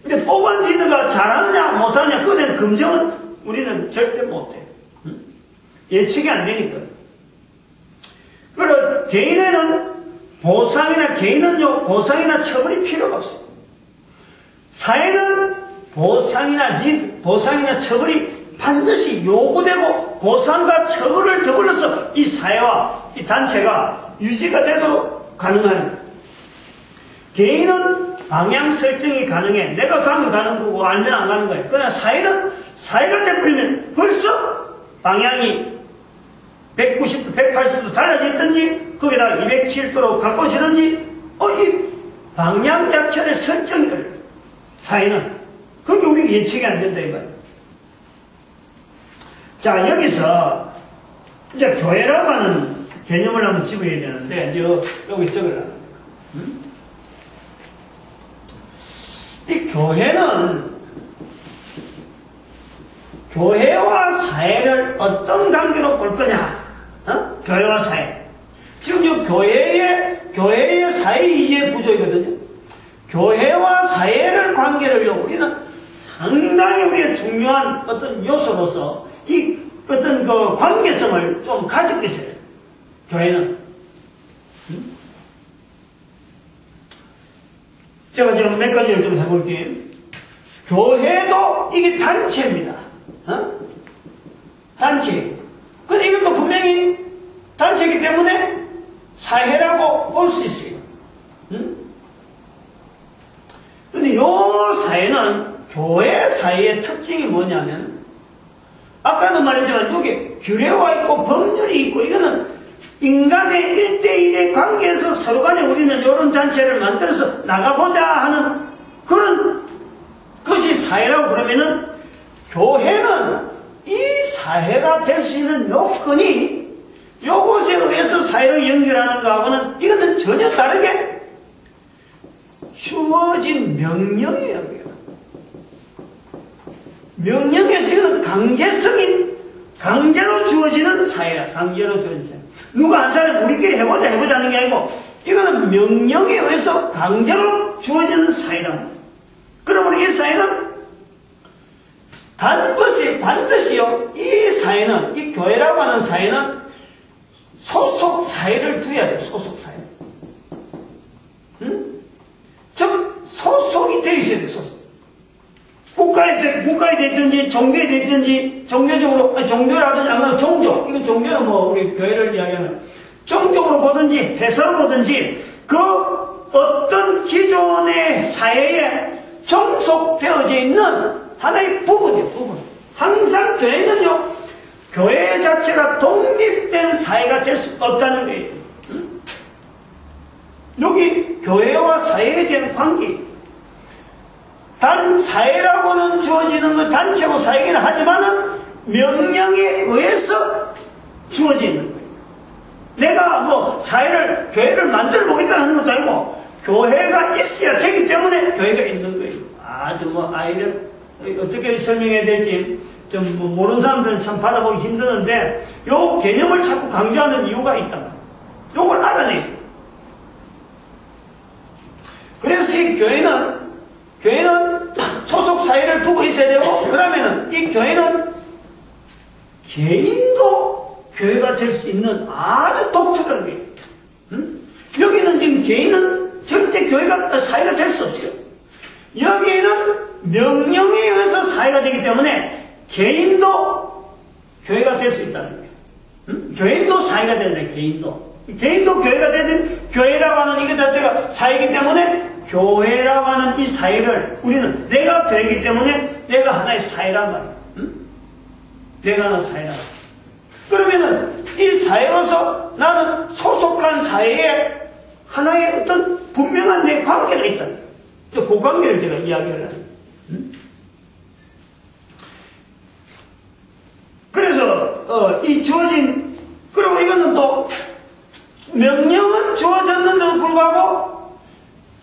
근데 뽑은 리더가 잘하느냐 못하느냐 그에 대한 검증은 우리는 절대 못해요. 예측이 안 되니까. 그리고 개인에는 개인은요, 보상이나 처벌이 필요가 없어요. 사회는 보상이나 처벌이 반드시 요구되고, 보상과 처벌을 더불어서 이 사회와 이 단체가 유지가 되도록 가능한. 개인은 방향 설정이 가능해. 내가 가면 가는 거고, 안 가면 안 가는 거예요. 그러나 사회가 돼버리면 벌써 방향이 190도, 180도 달라져 있든지, 거기다가 207도로 가까워지든지, 이 방향 자체를 설정이 어려워요. 사회는. 그게 우리가 예측이 안 된다, 이거예요. 자, 여기서, 이제 교회라고 하는 개념을 한번 집어야 되는데, 이제 여기 적으라. 이 교회는, 교회와 사회를 어떤 관계로 볼 거냐? 교회와 사회. 지금 이 교회의 사회 이해 구조이거든요. 교회와 사회를 관계를요, 우리는 상당히 우리의 중요한 어떤 요소로서 이 어떤 그 관계성을 좀 가지고 있어요. 교회는. 제가 지금 몇 가지를 좀 해볼게요. 교회도 이게 단체입니다. 단체. 근데 이것도 분명히 단체이기 때문에 뭐냐면, 아까도 말했지만 여기 규례와 있고 법률이 있고 이거는 인간의 1대1의 관계에서 서로 간에 우리는 이런 단체를 만들어서 나가보자 하는 그런 것이 사회라고 그러면은 교회는 이 사회가 될 수 있는 요건이 요것에 의해서 사회를 연결하는 거하고는 이거는 전혀 다르게 주어진 명령이에요. 명령에서 이거는 강제성인 강제로 주어지는 사회야. 강제로 주어지는 사회. 누가 한 사람이 우리끼리 해보자는 게 아니고 이거는 명령에 의해서 강제로 주어지는 사회다. 그러면 이 사회는 반드시요 이 사회는 이 교회라고 하는 사회는 소속 사회를 두어야 돼요. 소속 사회. 응? 즉 소속이 되어 있어야 돼요. 소속. 국가에 됐든지 종교에 됐든지 종교적으로 종교라든지 아니면 종교 이건 종교는 뭐 우리 교회를 이야기하는 종교로 보든지 회사로 보든지 그 어떤 기존의 사회에 종속되어져 있는 하나의 부분이에요. 부분. 항상 교회는요 교회 자체가 독립된 사회가 될 수 없다는 거예요. 응? 여기 교회와 사회에 대한 관계 단 사회라고는 주어지는 건 단체고 사회이긴 하지만은 명령에 의해서 주어지는 거예요. 내가 뭐 교회를 만들어 보겠다 하는 것도 아니고 교회가 있어야 되기 때문에 교회가 있는 거예요. 아주 뭐 아이를 어떻게 설명해야 될지 좀 뭐 모르는 사람들은 참 받아보기 힘드는데 요 개념을 자꾸 강조하는 이유가 있다. 요걸 알아내요. 그래서 이 교회는 소속 사회를 두고 있어야 되고 그러면은 이 교회는 개인도 교회가 될 수 있는 아주 독특한 거예요. 응? 여기는 지금 개인은 절대 사회가 될 수 없어요. 여기는 명령에 의해서 사회가 되기 때문에 개인도 교회가 될 수 있다는 거예요. 응? 개인도 사회가 된다. 개인도 교회가 되는 교회라고 하는 이것 자체가 사회이기 때문에 교회라고 하는 이 사회를 우리는 내가 교회이기 때문에 내가 하나의 사회란 말이야. 응? 내가 하나의 사회란 말이야. 그러면은 이 사회로서 나는 소속한 사회에 하나의 어떤 분명한 내 관계가 있다. 그 관계를 제가 이야기를 합니다. 응? 그래서 이 주어진 그리고 이거는 또 명령은 주어졌는데도 불구하고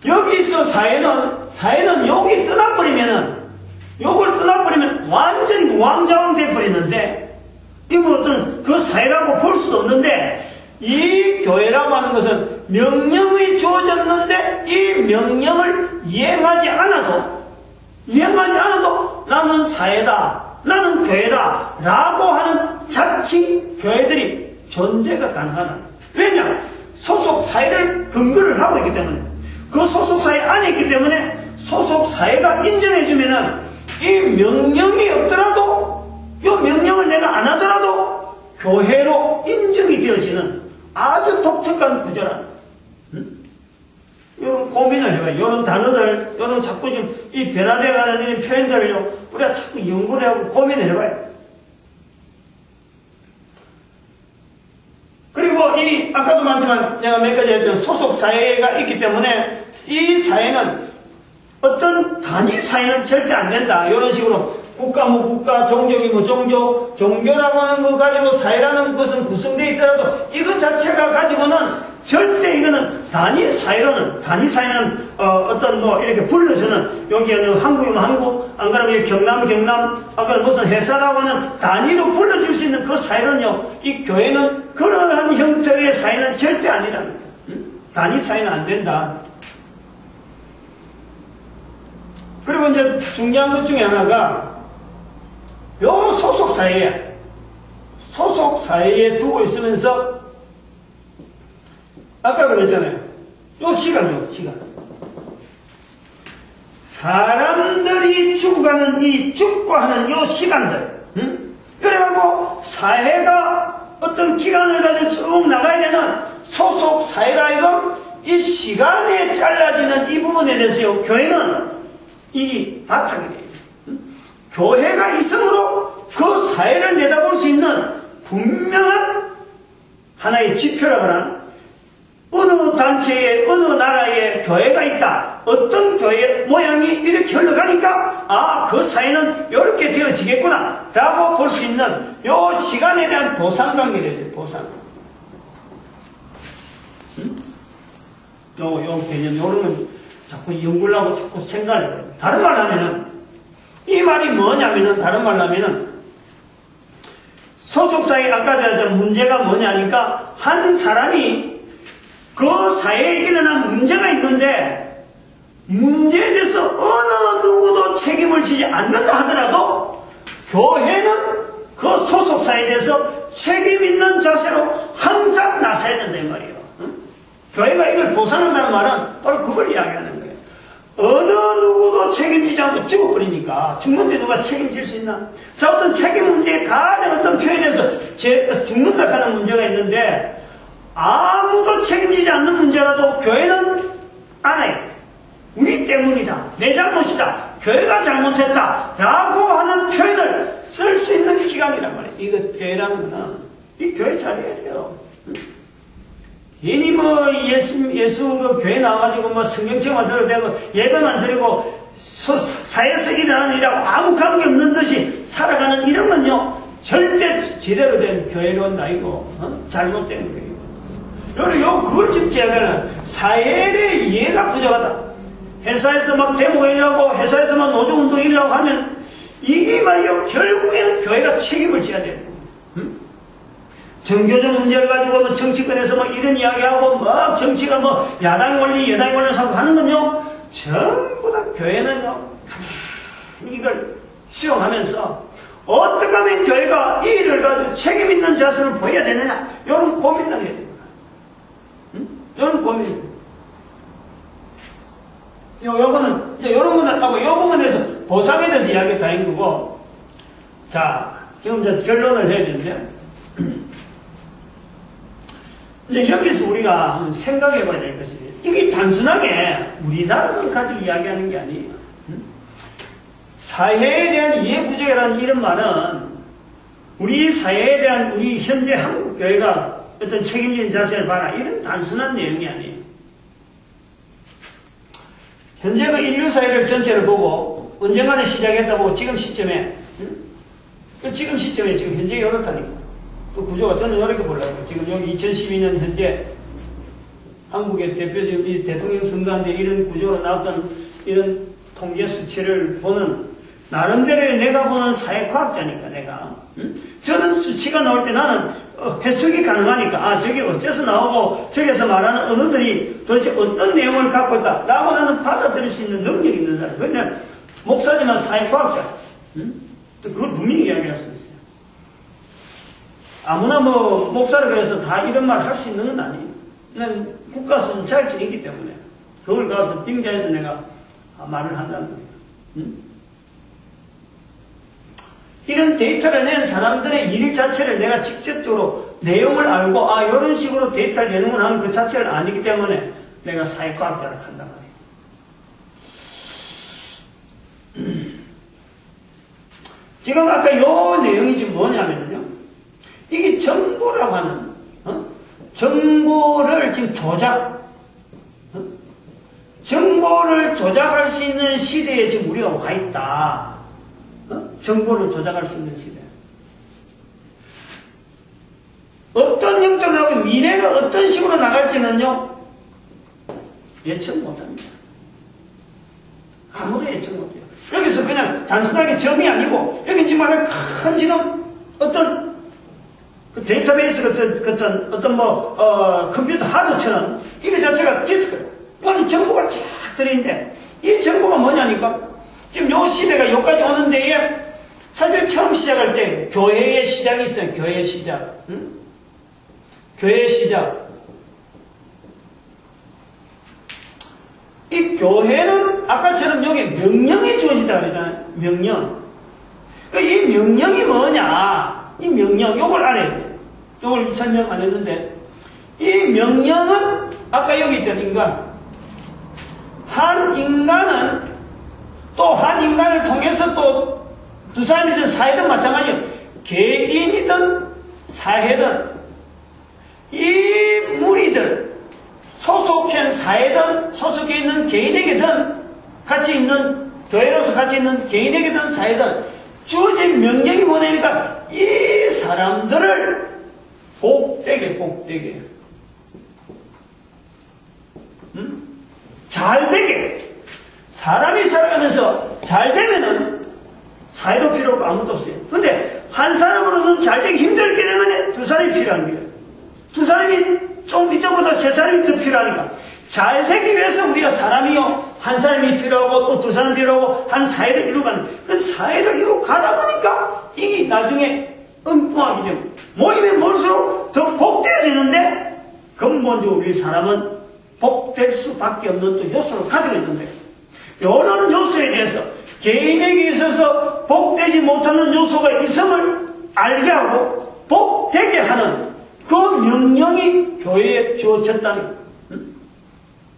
여기서 사회는 여기 요걸 떠나버리면 완전히 우왕좌왕 돼버리는데 이거 어떤 그 사회라고 볼 수도 없는데 이 교회라고 하는 것은 명령이 주어졌는데 이 명령을 이행하지 않아도 나는 사회다 나는 교회다 라고 하는 자칭 교회들이 존재가 가능하다. 왜냐? 소속 사회를 근거를 하고 있기 때문에 그 소속 사회 안에 있기 때문에 소속 사회가 인정해주면은 이 명령이 없더라도 이 명령을 내가 안 하더라도 교회로 인정이 되어지는 아주 독특한 구조라. 이런 고민을 해봐요. 이런 단어들, 이런 자꾸 좀 이 변화되어가는 이런 표현들을요, 우리가 자꾸 연구를 하고 고민을 해봐요. 그리고 아까도 말했지만 내가 몇 가지 했던 소속 사회가 있기 때문에 이 사회는 어떤 단위 사회는 절대 안 된다. 이런 식으로 국가 뭐 국가, 종족이 뭐 종교, 종교라고 하는 거 가지고 사회라는 것은 구성되어 있더라도 이것 자체가 가지고는 절대 이거는 단위 사회는 어떤 뭐 이렇게 불러주는 여기는 한국이면 한국, 안 그러면 경남, 안 그러면 무슨 회사라고 하는 단위로 불러줄 수 있는 그 사회는요, 이 교회는 그러한 형태의 사회는 절대 아니라는 거예요. 단위 사회는 안 된다. 그리고 이제 중요한 것 중에 하나가 요 소속 사회에 두고 있으면서 아까 그랬잖아요. 요 시간. 사람들이 죽어가는 이 죽고 하는 요 시간들. 그래갖고 사회가 어떤 기간을 가지고 쭉 나가야 되는 소속 사회가 이거 이 시간에 잘라지는 이 부분에 대해서요. 교회는 이 바탕이에요. 교회가 있으므로 그 사회를 내다볼 수 있는 분명한 하나의 지표라고 하는 어느 단체에 어느 나라에 교회가 있다. 어떤 교회 모양이 이렇게 흘러가니까 그 사회는 이렇게 되어지겠구나 라고 볼 수 있는 요 시간에 대한 보상관계를 해야 돼요. 보상. 요 개념, 요런 건 자꾸 연구를 하고 자꾸 생각을 해요. 다른 말로 하면은, 이 말이 뭐냐면은, 다른 말로 하면은, 소속사의 아까 제가 문제가 뭐냐니까, 한 사람이 그 사회에 일어난 문제가 있는데, 문제에 대해서 어느 누구도 책임을 지지 않는다 하더라도, 교회는 그 소속사에 대해서 책임 있는 자세로 항상 나서야 된다, 이 말이에요. 교회가 이걸 보상한다는 말은 바로 그걸 이야기하는 거예요. 어느 누구도 책임지지 않고 죽어버리니까 죽는데 누가 책임질 수 있나? 자, 어떤 책임 문제의 가장 어떤 표현에서 죽는다 하는 문제가 있는데 아무도 책임지지 않는 문제라도 교회는 안 해요. 우리 때문이다. 내 잘못이다. 교회가 잘못했다. 라고 하는 표현을 쓸 수 있는 기관이란 말이에요. 이거 교회라는 거는 이 교회 잘해야 돼요. 괜히 예수 교회 나와가지고 성경책만 들어도 되고 예배만 드리고 사회에서 일어나는 일하고 아무 관계없는 듯이 살아가는 이런 건요 절대 제대로 된 교회론도 아니고 잘못된 거예요. 그걸 집제하면 사회의 이해가 부족하다. 회사에서 데모가 일하고 회사에서 노조운동 일하고 하면 이게 말이요 결국에는 교회가 책임을 져야 돼요. 정교적 문제를 가지고 정치권에서 이런 이야기하고 정치가 야당의 원리 여당의 원리 사고 하는 건요 전부 다 교회는요 가만히 이걸 수용하면서 어떻게 하면 교회가 이 일을 가지고 책임 있는 자세를 보여야 되느냐 이런 고민을 해야 됩니다. 이런 고민. 요거는 이제 이런 거는 하고 이 부분에서 보상에 대해서 이야기 다 한 거고 자 지금 이제 결론을 해야 되는데. 이제 여기서 우리가 한번 생각해 봐야 될 것이 이게 단순하게 우리나라만 가지고 이야기하는 게 아니에요. 사회에 대한 이해 부족이라는 이런 말은 우리 사회에 대한 우리 현재 한국 교회가 어떤 책임진 자세를 봐라 이런 단순한 내용이 아니에요. 현재 그 인류 사회를 전체를 보고 언젠가는 시작했다고 지금 시점에 지금 현재 이렇다니까. 그 구조가 저는 이렇게 보려고요. 지금 여기 2012년 현재 한국의 대표적인 이 대통령 선거인데 이런 구조로 나왔던 이런 통계 수치를 보는 나름대로의 내가 보는 사회과학자니까 내가 저는 수치가 나올 때 나는 해석이 가능하니까 저게 어째서 나오고 저기서 말하는 언어들이 도대체 어떤 내용을 갖고 있다 라고 나는 받아들일 수 있는 능력이 있는 사람. 그냥 목사지만 사회과학자. 그걸 분명히 이야기할 수 있어요. 아무나 목사를 그래서 다 이런 말 할 수 있는 건 아니에요. 난 국가 수준 자격증이 있기 때문에 그걸 가서 빙자해서 내가 말을 한다는 거예요. 이런 데이터를 낸 사람들의 일 자체를 내가 직접적으로 내용을 알고 이런 식으로 데이터를 내는구나 하는 그 자체를 아니기 때문에 내가 사회과학자를 한단 말이에요. 지금 아까 요 내용이 지금 뭐냐면요. 이게 정보라고 하는, 정보를 지금 정보를 조작할 수 있는 시대에 지금 우리가 와 있다. 정보를 조작할 수 있는 시대. 어떤 형태로 미래가 어떤 식으로 나갈지는요, 예측 못합니다. 아무도 예측 못해요. 여기서 그냥 단순하게 점이 아니고, 여기 지금 큰 지금 어떤 데이터베이스 같은 어떤 컴퓨터 하드처럼 이거 자체가 디스크예요. 이거는 정보가 쫙 들어있는데 이 정보가 뭐냐니까 지금 요 시대가 여기까지 오는 데에 사실 처음 시작할 때 교회의 시작이 있어요. 교회의 시작. 교회의 시작. 이 교회는 아까처럼 여기 명령이 주어지다 그러잖아요. 명령. 이 명령이 뭐냐? 이 명령, 요걸 알아야 돼요. 요걸 설명 안 했는데, 이 명령은, 아까 여기 있잖아요, 인간. 한 인간은 또 한 인간을 통해서 또 두 사람이든 사회든 마찬가지예요. 개인이든 사회든 이 무리들 소속한 사회든 소속해 있는 개인에게든 같이 있는 교회로서 같이 있는 개인에게든 사회든 주어진 명령이 뭐냐니까 이 사람들을 복되게 잘되게 사람이 살아가면서 잘되면은 사회도 필요 없고 아무것도 없어요. 근데 한 사람으로서는 잘되기 힘들기 때문에 두 사람이 필요한 거예요. 두 사람이 좀 이쪽보다 세 사람이 더 필요하니까 잘되기 위해서 우리가 사람이요 한 사람이 필요하고 또 두 사람이 필요하고 한 사회를 이루가는 그 사회를 이루고 가다 보니까 이게 나중에 엉뚱하게 되고 모이면 모일수록 더 복돼야 되는데 근본적으로 우리 사람은 복될 수밖에 없는 또 요소를 가지고 있는데 이런 요소에 대해서 개인에게 있어서 복되지 못하는 요소가 있음을 알게 하고 복되게 하는 그 명령이 교회에 주어졌다는 거예요.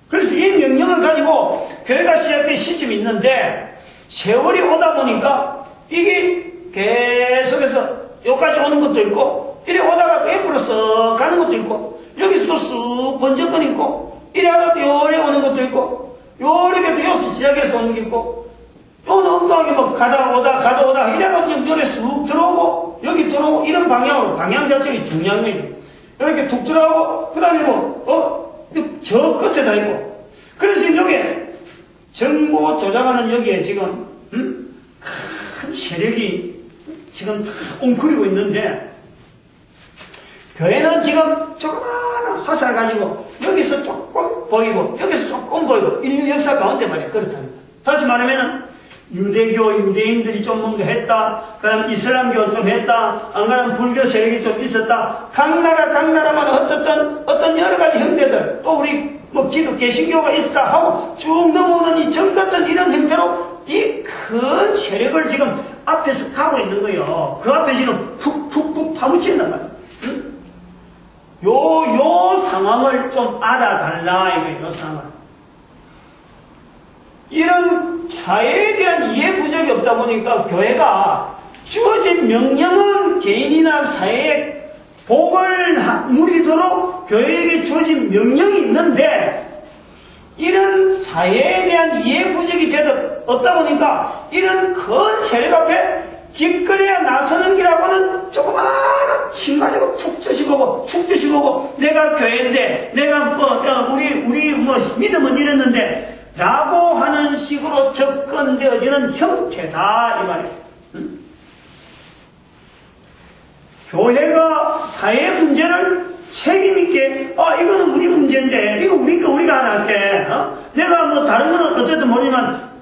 그래서 이 명령을 가지고 교회가 시작된 시점이 있는데 세월이 오다 보니까 이게 계속해서 여기까지 오는 것도 있고 이래 오다가 옆으로 쓱 가는 것도 있고 여기서도 쑥 번쩍거리 있고 이래 하다가 요래 오는 것도 있고 요렇게 여기서 시작해서 오는 게 있고 요는 엉뚱하게 뭐 가다 오다 이래가지고 요래 쑥 들어오고 여기 들어오고 이런 방향으로 방향 자체가 중요한 거예요. 이렇게 툭 들어가고 그 다음에 저 끝에 다 있고 그래서 지금 여기에 정보 조작하는 여기에 지금 큰 세력이 지금 다 웅크리고 있는데 교회는 지금 조그마한 화살 가지고 여기서 조금 보이고 여기서 조금 보이고 인류 역사 가운데 말이야 그렇답니다. 다시 말하면은 유대교 유대인들이 좀 뭔가 했다 그 다음 이슬람교 좀 했다 안 그러면 불교 세력이 좀 있었다 각 나라마다 어떤 여러 가지 형태들 또 우리 뭐 기독 개신교가 있었다 하고 쭉 넘어오는 이 점 같은 이런 형태로 이 큰 세력을 지금 앞에서 가고 있는 거예요. 그 앞에 지금 푹푹푹 파묻힌단 말이에요. 응? 요 상황을 좀 알아달라 이거예요. 요 상황. 이런 사회에 대한 이해 부족이 없다 보니까 교회가 주어진 명령은 개인이나 사회에 복을 누리도록 교회에게 주어진 명령이 있는데 이런 사회에 대한 이해 부족이 없다 보니까 이런 큰 세력 앞에 기꺼이야 나서는 기라고는 조그마한 힘 가지고 툭 주시고 내가 교회인데 내가 우리 믿음은 이랬는데 라고 하는 식으로 접근되어지는 형태다 이 말이에요. 교회가 사회 문제를 책임있게 이거는 우리 문제인데 이거 우리가 하나 할게 내가 뭐 다른 거는 어쨌든 모르지만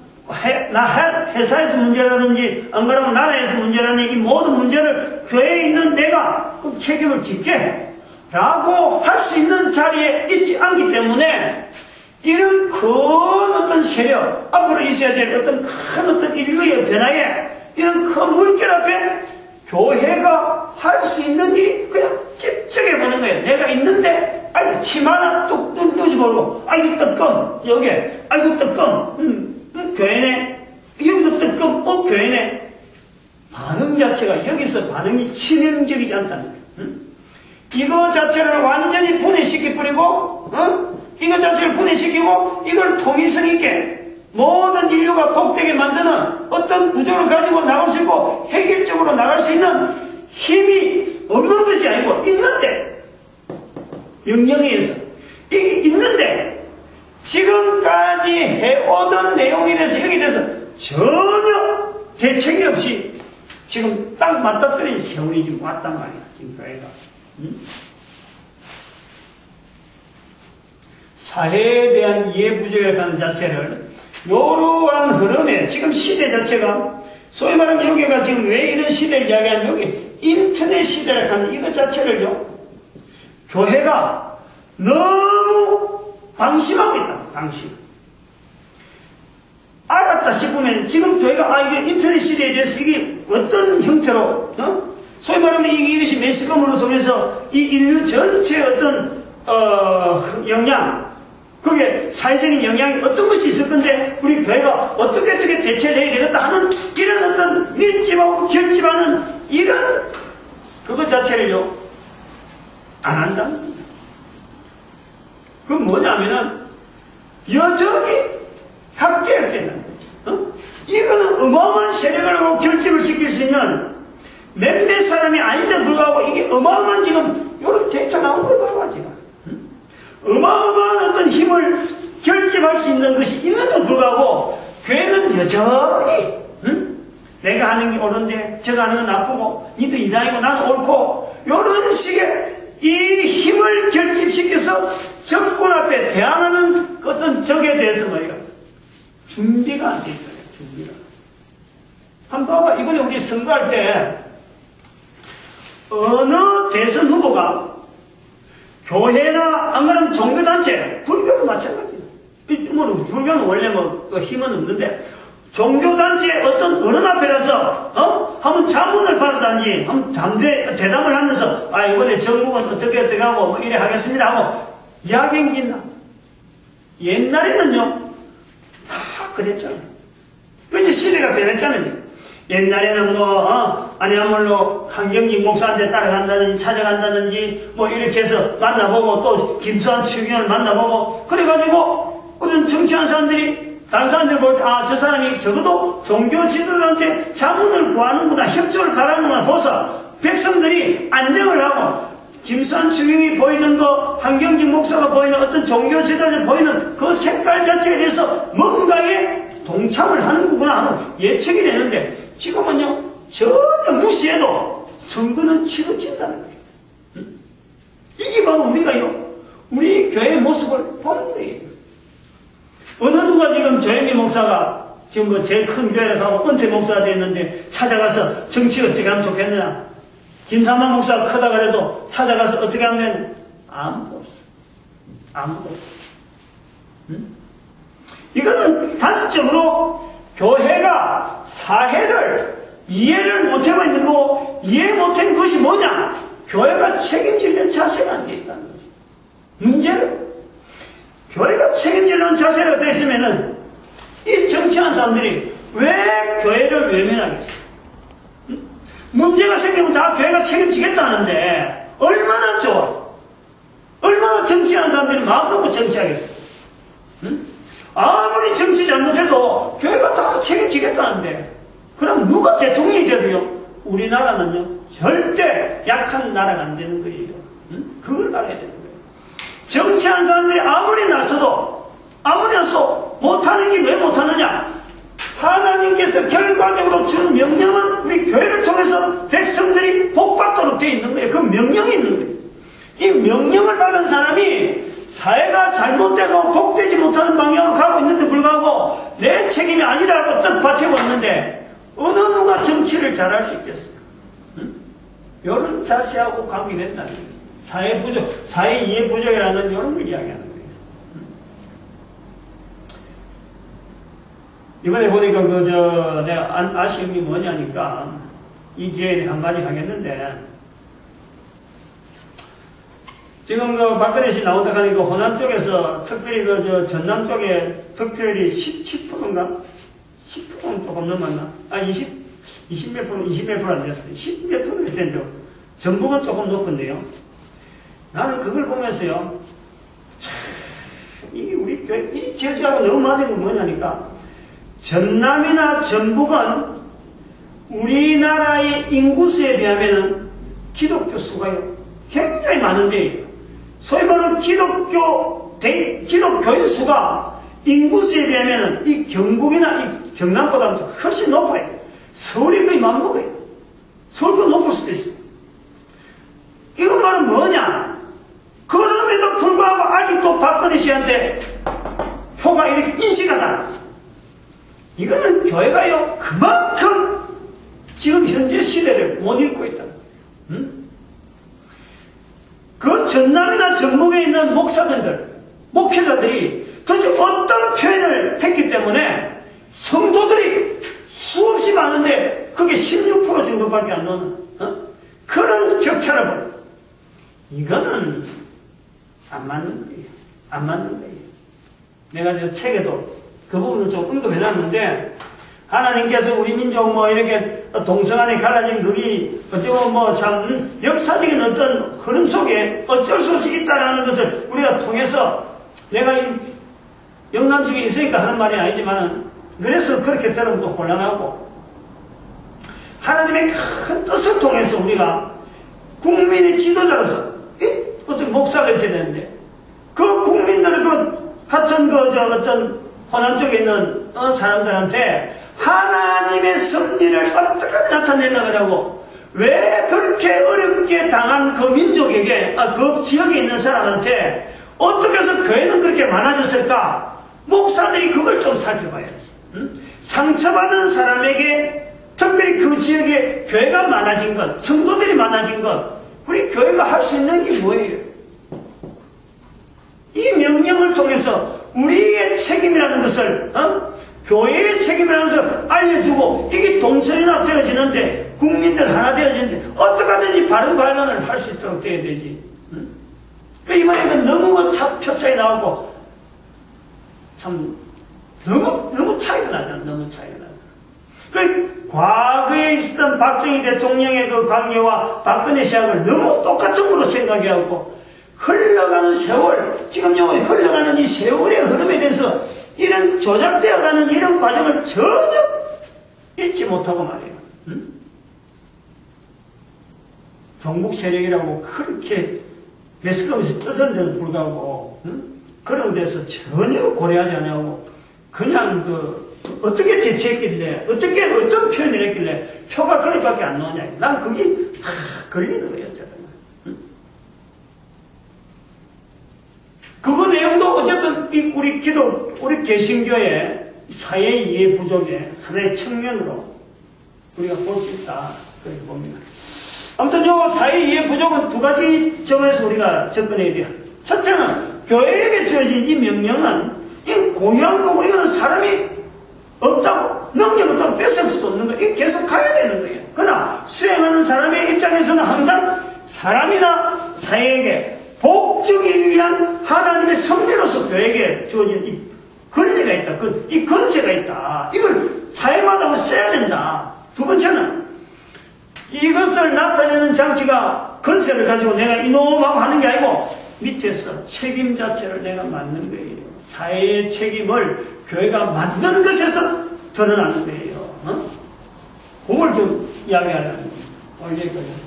회사에서 문제라든지 안 그러면 나라에서 문제라든지 이 모든 문제를 교회에 있는 내가 그럼 책임을 짓게 해 라고 할 수 있는 자리에 있지 않기 때문에 이런 큰 어떤 세력 앞으로 있어야 될 어떤 큰 인류의 변화에 이런 큰 물결 앞에 교회가 할 수 있는 일이 그냥 집중해 보는 거예요. 내가 있는데 아이고 침 하나 뚝 누지 모르고 아이고 뜨끔 여기에 아이고 뜨끔 교회네 여기도 뜨끔 교회네 반응 자체가 여기서 반응이 치명적이지 않다는 거예요. 이거 자체를 완전히 분해시켜버리고 이거 자체를 분해시키고 이걸 통일성 있게 모든 인류가 복되게 만드는 어떤 구조를 가지고 나갈 수 있고 획일적으로 나갈 수 있는 힘이 없는 것이 아니고 있는데 명령에 의해서 이게 있는데 지금까지 해오던 내용에 대해서 여기에 대해서 전혀 대책이 없이 지금 딱 맞닥뜨린 세월이 지금 왔단 말이야 지금 교회가 사회에 대한 이해 부족에 관한 자체를 이러한 흐름에 지금 시대 자체가 소위 말하면 여기가 지금 왜 이런 시대를 이야기하면 여기 인터넷 시대를 하는 이것 자체를요 교회가 너무 방심하고 있다. 방심. 알았다 싶으면 지금 교회가 이게 인터넷 시대에 대해서 이게 어떤 형태로 소위 말하면 이것이 매스컴으로 통해서 이 인류 전체의 어떤 영향 그 그게 사회적인 영향이 어떤 것이 있을 건데 우리 교회가 어떻게 대처를 해야 되겠다 하는 이런 어떤 밀집하고 결집하는 이런 그것 자체를요 안 한다는 겁니다. 그건 뭐냐면은 여전히 학계학계는 이거는 어마어마한 세력을 하고 결집을 시킬 수 있는 몇몇 사람이 아닌데 불구하고 이게 어마어마한 지금 요런 대처 나온 걸 봐봐 지금 어마어마한 어떤 힘을 결집할 수 있는 것이 있는데도 불구하고 교회는 여전히 내가 하는 게 옳은데 저가 하는 건 나쁘고 니도 이상이고 나도 옳고 요런 식의 이 힘을 결집시켜서 적군 앞에 대항하는 어떤 적에 대해서 말이야 준비가 안 돼 있어요. 준비가. 한번 봐봐. 이번에 우리 선거할 때 어느 대선 후보가 교회나 안 그러면 종교단체, 불교도 마찬가지예요. 뭐 불교는 원래 뭐 힘은 없는데 종교단체 어느 앞에라서 한번 자문을 받았다든지 한번 대담을 하면서 이번에 정부는 어떻게 하고 뭐 이래 하겠습니다 하고 이야기한 게 있나? 옛날에는요 다 그랬잖아요. 이제 시대가 변했잖아요. 옛날에는 아니야말로 한경직 목사한테 따라간다든지 찾아간다든지 뭐 이렇게 해서 만나보고 또 김수환 추기원을 만나보고 그래가지고 어떤 정치하는 사람들이 다른 사람들 볼 때 저 사람이 적어도 종교 지도자한테 자문을 구하는구나 협조를 바라는구나 보서 백성들이 안정을 하고 김수환 추기원이 보이는 거 한경직 목사가 보이는 어떤 종교 지도자 보이는 그 색깔 자체에 대해서 뭔가에 동참을 하는구나 하는 예측이 되는데 지금은요 전혀 무시해도 선거는 치러진다는 거예요. 이게 바로 우리 교회의 모습을 보는 거예요. 어느 누가 지금 조영기 목사가 지금 뭐 제일 큰 교회에 가고 은퇴 목사가 됐는데 찾아가서 정치 어떻게 하면 좋겠느냐 김삼만 목사가 크다 그래도 찾아가서 어떻게 하면 아무도 없어. 아무도 없어. 이거는 단적으로 교회가 사회를 이해를 못하고 있는 거 이해 못한 것이 뭐냐? 교회가 책임지는 자세가 안 돼 있다는 거죠. 문제는 교회가 책임지는 자세가 됐으면은 이 정치하는 사람들이 왜 교회를 외면하겠어? 문제가 생기면 다 교회가 책임지겠다는데 얼마나 좋아? 얼마나 정치하는 사람들이 마음 놓고 정치하겠어? 아무리 정치 잘못해도 교회가 다 책임지겠다는데 그럼 누가 대통령이 돼도요 우리나라는요 절대 약한 나라가 안 되는 거예요. 그걸 알아야 되는 거예요. 정치하는 사람들이 아무리 나서도 못하는 게 왜 못하느냐? 하나님께서 결과적으로 주는 명령은 우리 교회를 통해서 백성들이 복받도록 되어 있는 거예요. 그 명령이 있는 거예요. 이 명령을 받은 사람이 사회가 잘못되고 복되지 못하는 방향으로 가고 있는데 불구하고 내 책임이 아니라고 떡 받치고 있는데 어느 누가 정치를 잘할 수 있겠어요? 이런 자세하고 관계된다는 거예요. 사회 이해 부족이라는 이런 걸 이야기하는 거예요. 이번에 보니까 내가 아쉬움이 뭐냐니까 이 기회에 한마디 하겠는데 지금 박근혜 씨 나온다 하니까 호남 쪽에서 특별히 전남 쪽에 득표율이 10%인가? 10%는 조금 넘었나? 20몇 프로 안 됐어요. 10몇 프로 됐는데 전북은 조금 높은데요. 나는 그걸 보면서요. 이게 우리 교회, 이 지역하고 너무 맞은 건 뭐냐니까 전남이나 전북은 우리나라의 인구수에 비하면 기독교 수가요. 굉장히 많은데 소위 말하는 기독교인 수가 인구수에 비하면 이 경북이나 이 경남보다 훨씬 높아요. 서울이 거의 만복이에요. 서울보다 높을 수도 있어요. 이건 말은 뭐냐? 그럼에도 불구하고 아직도 박근혜 씨한테 표가 이렇게 인식하다. 이거는 교회가요, 그만큼 지금 현재 시대를 못 읽고 있다. 그 전남이나 전북에 있는 목회자들이 도대체 어떤 표현을 했기 때문에 성도들이 수없이 많은데 그게 16% 정도밖에 안 나오는 그런 격차를 보여. 이거는 안 맞는 거예요. 안 맞는 거예요. 내가 저 책에도 그 부분을 좀 언급해놨는데, 하나님께서 우리 민족 뭐 이렇게 동성간에 갈라진 그게 어쩌면 뭐 참 역사적인 어떤 흐름 속에 어쩔 수 없이 있다라는 것을 우리가 통해서, 내가 이 영남 지역에 있으니까 하는 말이 아니지만은, 그래서 그렇게 들으면 또 곤란하고, 하나님의 큰 뜻을 통해서 우리가 국민의 지도자로서 어떤 목사가 있어야 되는데, 그 국민들의 그 같은 어떤 호남 쪽에 있는 사람들한테 하나님의 섭리를 어떻게 나타내려고 하고, 왜 그렇게 어렵게 당한 그 민족에게, 그 지역에 있는 사람한테 어떻게 해서 교회는 그렇게 많아졌을까? 목사들이 그걸 좀 살펴봐야지. 상처받은 사람에게, 특별히 그 지역에 교회가 많아진 것, 성도들이 많아진 것, 우리 교회가 할 수 있는 게 뭐예요? 이 명령을 통해서 우리의 책임이라는 것을, 교회의 책임이라는 것을 알려주고, 이게 동서연합 되어지는데, 국민들 하나 되어지는데, 어떻게 하든지 바른 발언을 할 수 있도록 되어야 되지. 이번에 너무 표차이 나오고, 참, 너무 차이가 나잖아. 너무 차이가 나잖아. 과거에 있었던 박정희 대통령의 그 관계와 박근혜 시학을 너무 똑같은 거로 생각하고, 흘러가는 세월, 지금 흘러가는 이 세월의 흐름에 대해서 이런 조작되어가는 이런 과정을 전혀 잊지 못하고 말이에요. 종북 세력이라고 그렇게 매스컴에서 떠드는 데도 불구하고, 그런 데서 전혀 고려하지 않고, 그냥 어떻게 대처했길래, 어떤 표현을 했길래 표가 그렇게밖에 안 나오냐. 난 그게 다 걸리는 거예요, 저는. 그거 내용도 어쨌든 우리 개신교의 사회 이해 부족의 하나의 측면으로 우리가 볼 수 있다. 그렇게 봅니다. 아무튼 요 사회 이해 부족은 두 가지 점에서 우리가 접근해야 돼요. 첫째는 교회에게 주어진 이 명령은 이 고유한 거고, 이거는 사람이 없다고, 능력 없다고 뺏을 수도 없는 거예요. 이게 계속 가야 되는 거예요. 그러나 수행하는 사람의 입장에서는 항상 사람이나 사회에게 복주기 위한 하나님의 섭리로서 교회에게 주어진 이 권리가 있다. 이 권세가 있다. 이걸 사회마다 써야 된다. 두 번째는 이것을 나타내는 장치가 권세를 가지고 내가 이놈하고 하는 게 아니고 밑에서 책임 자체를 내가 맡는 거예요. 사회의 책임을 교회가 맡는 것에서 드러나는 거예요. 그걸 좀 이야기하려는 거예요.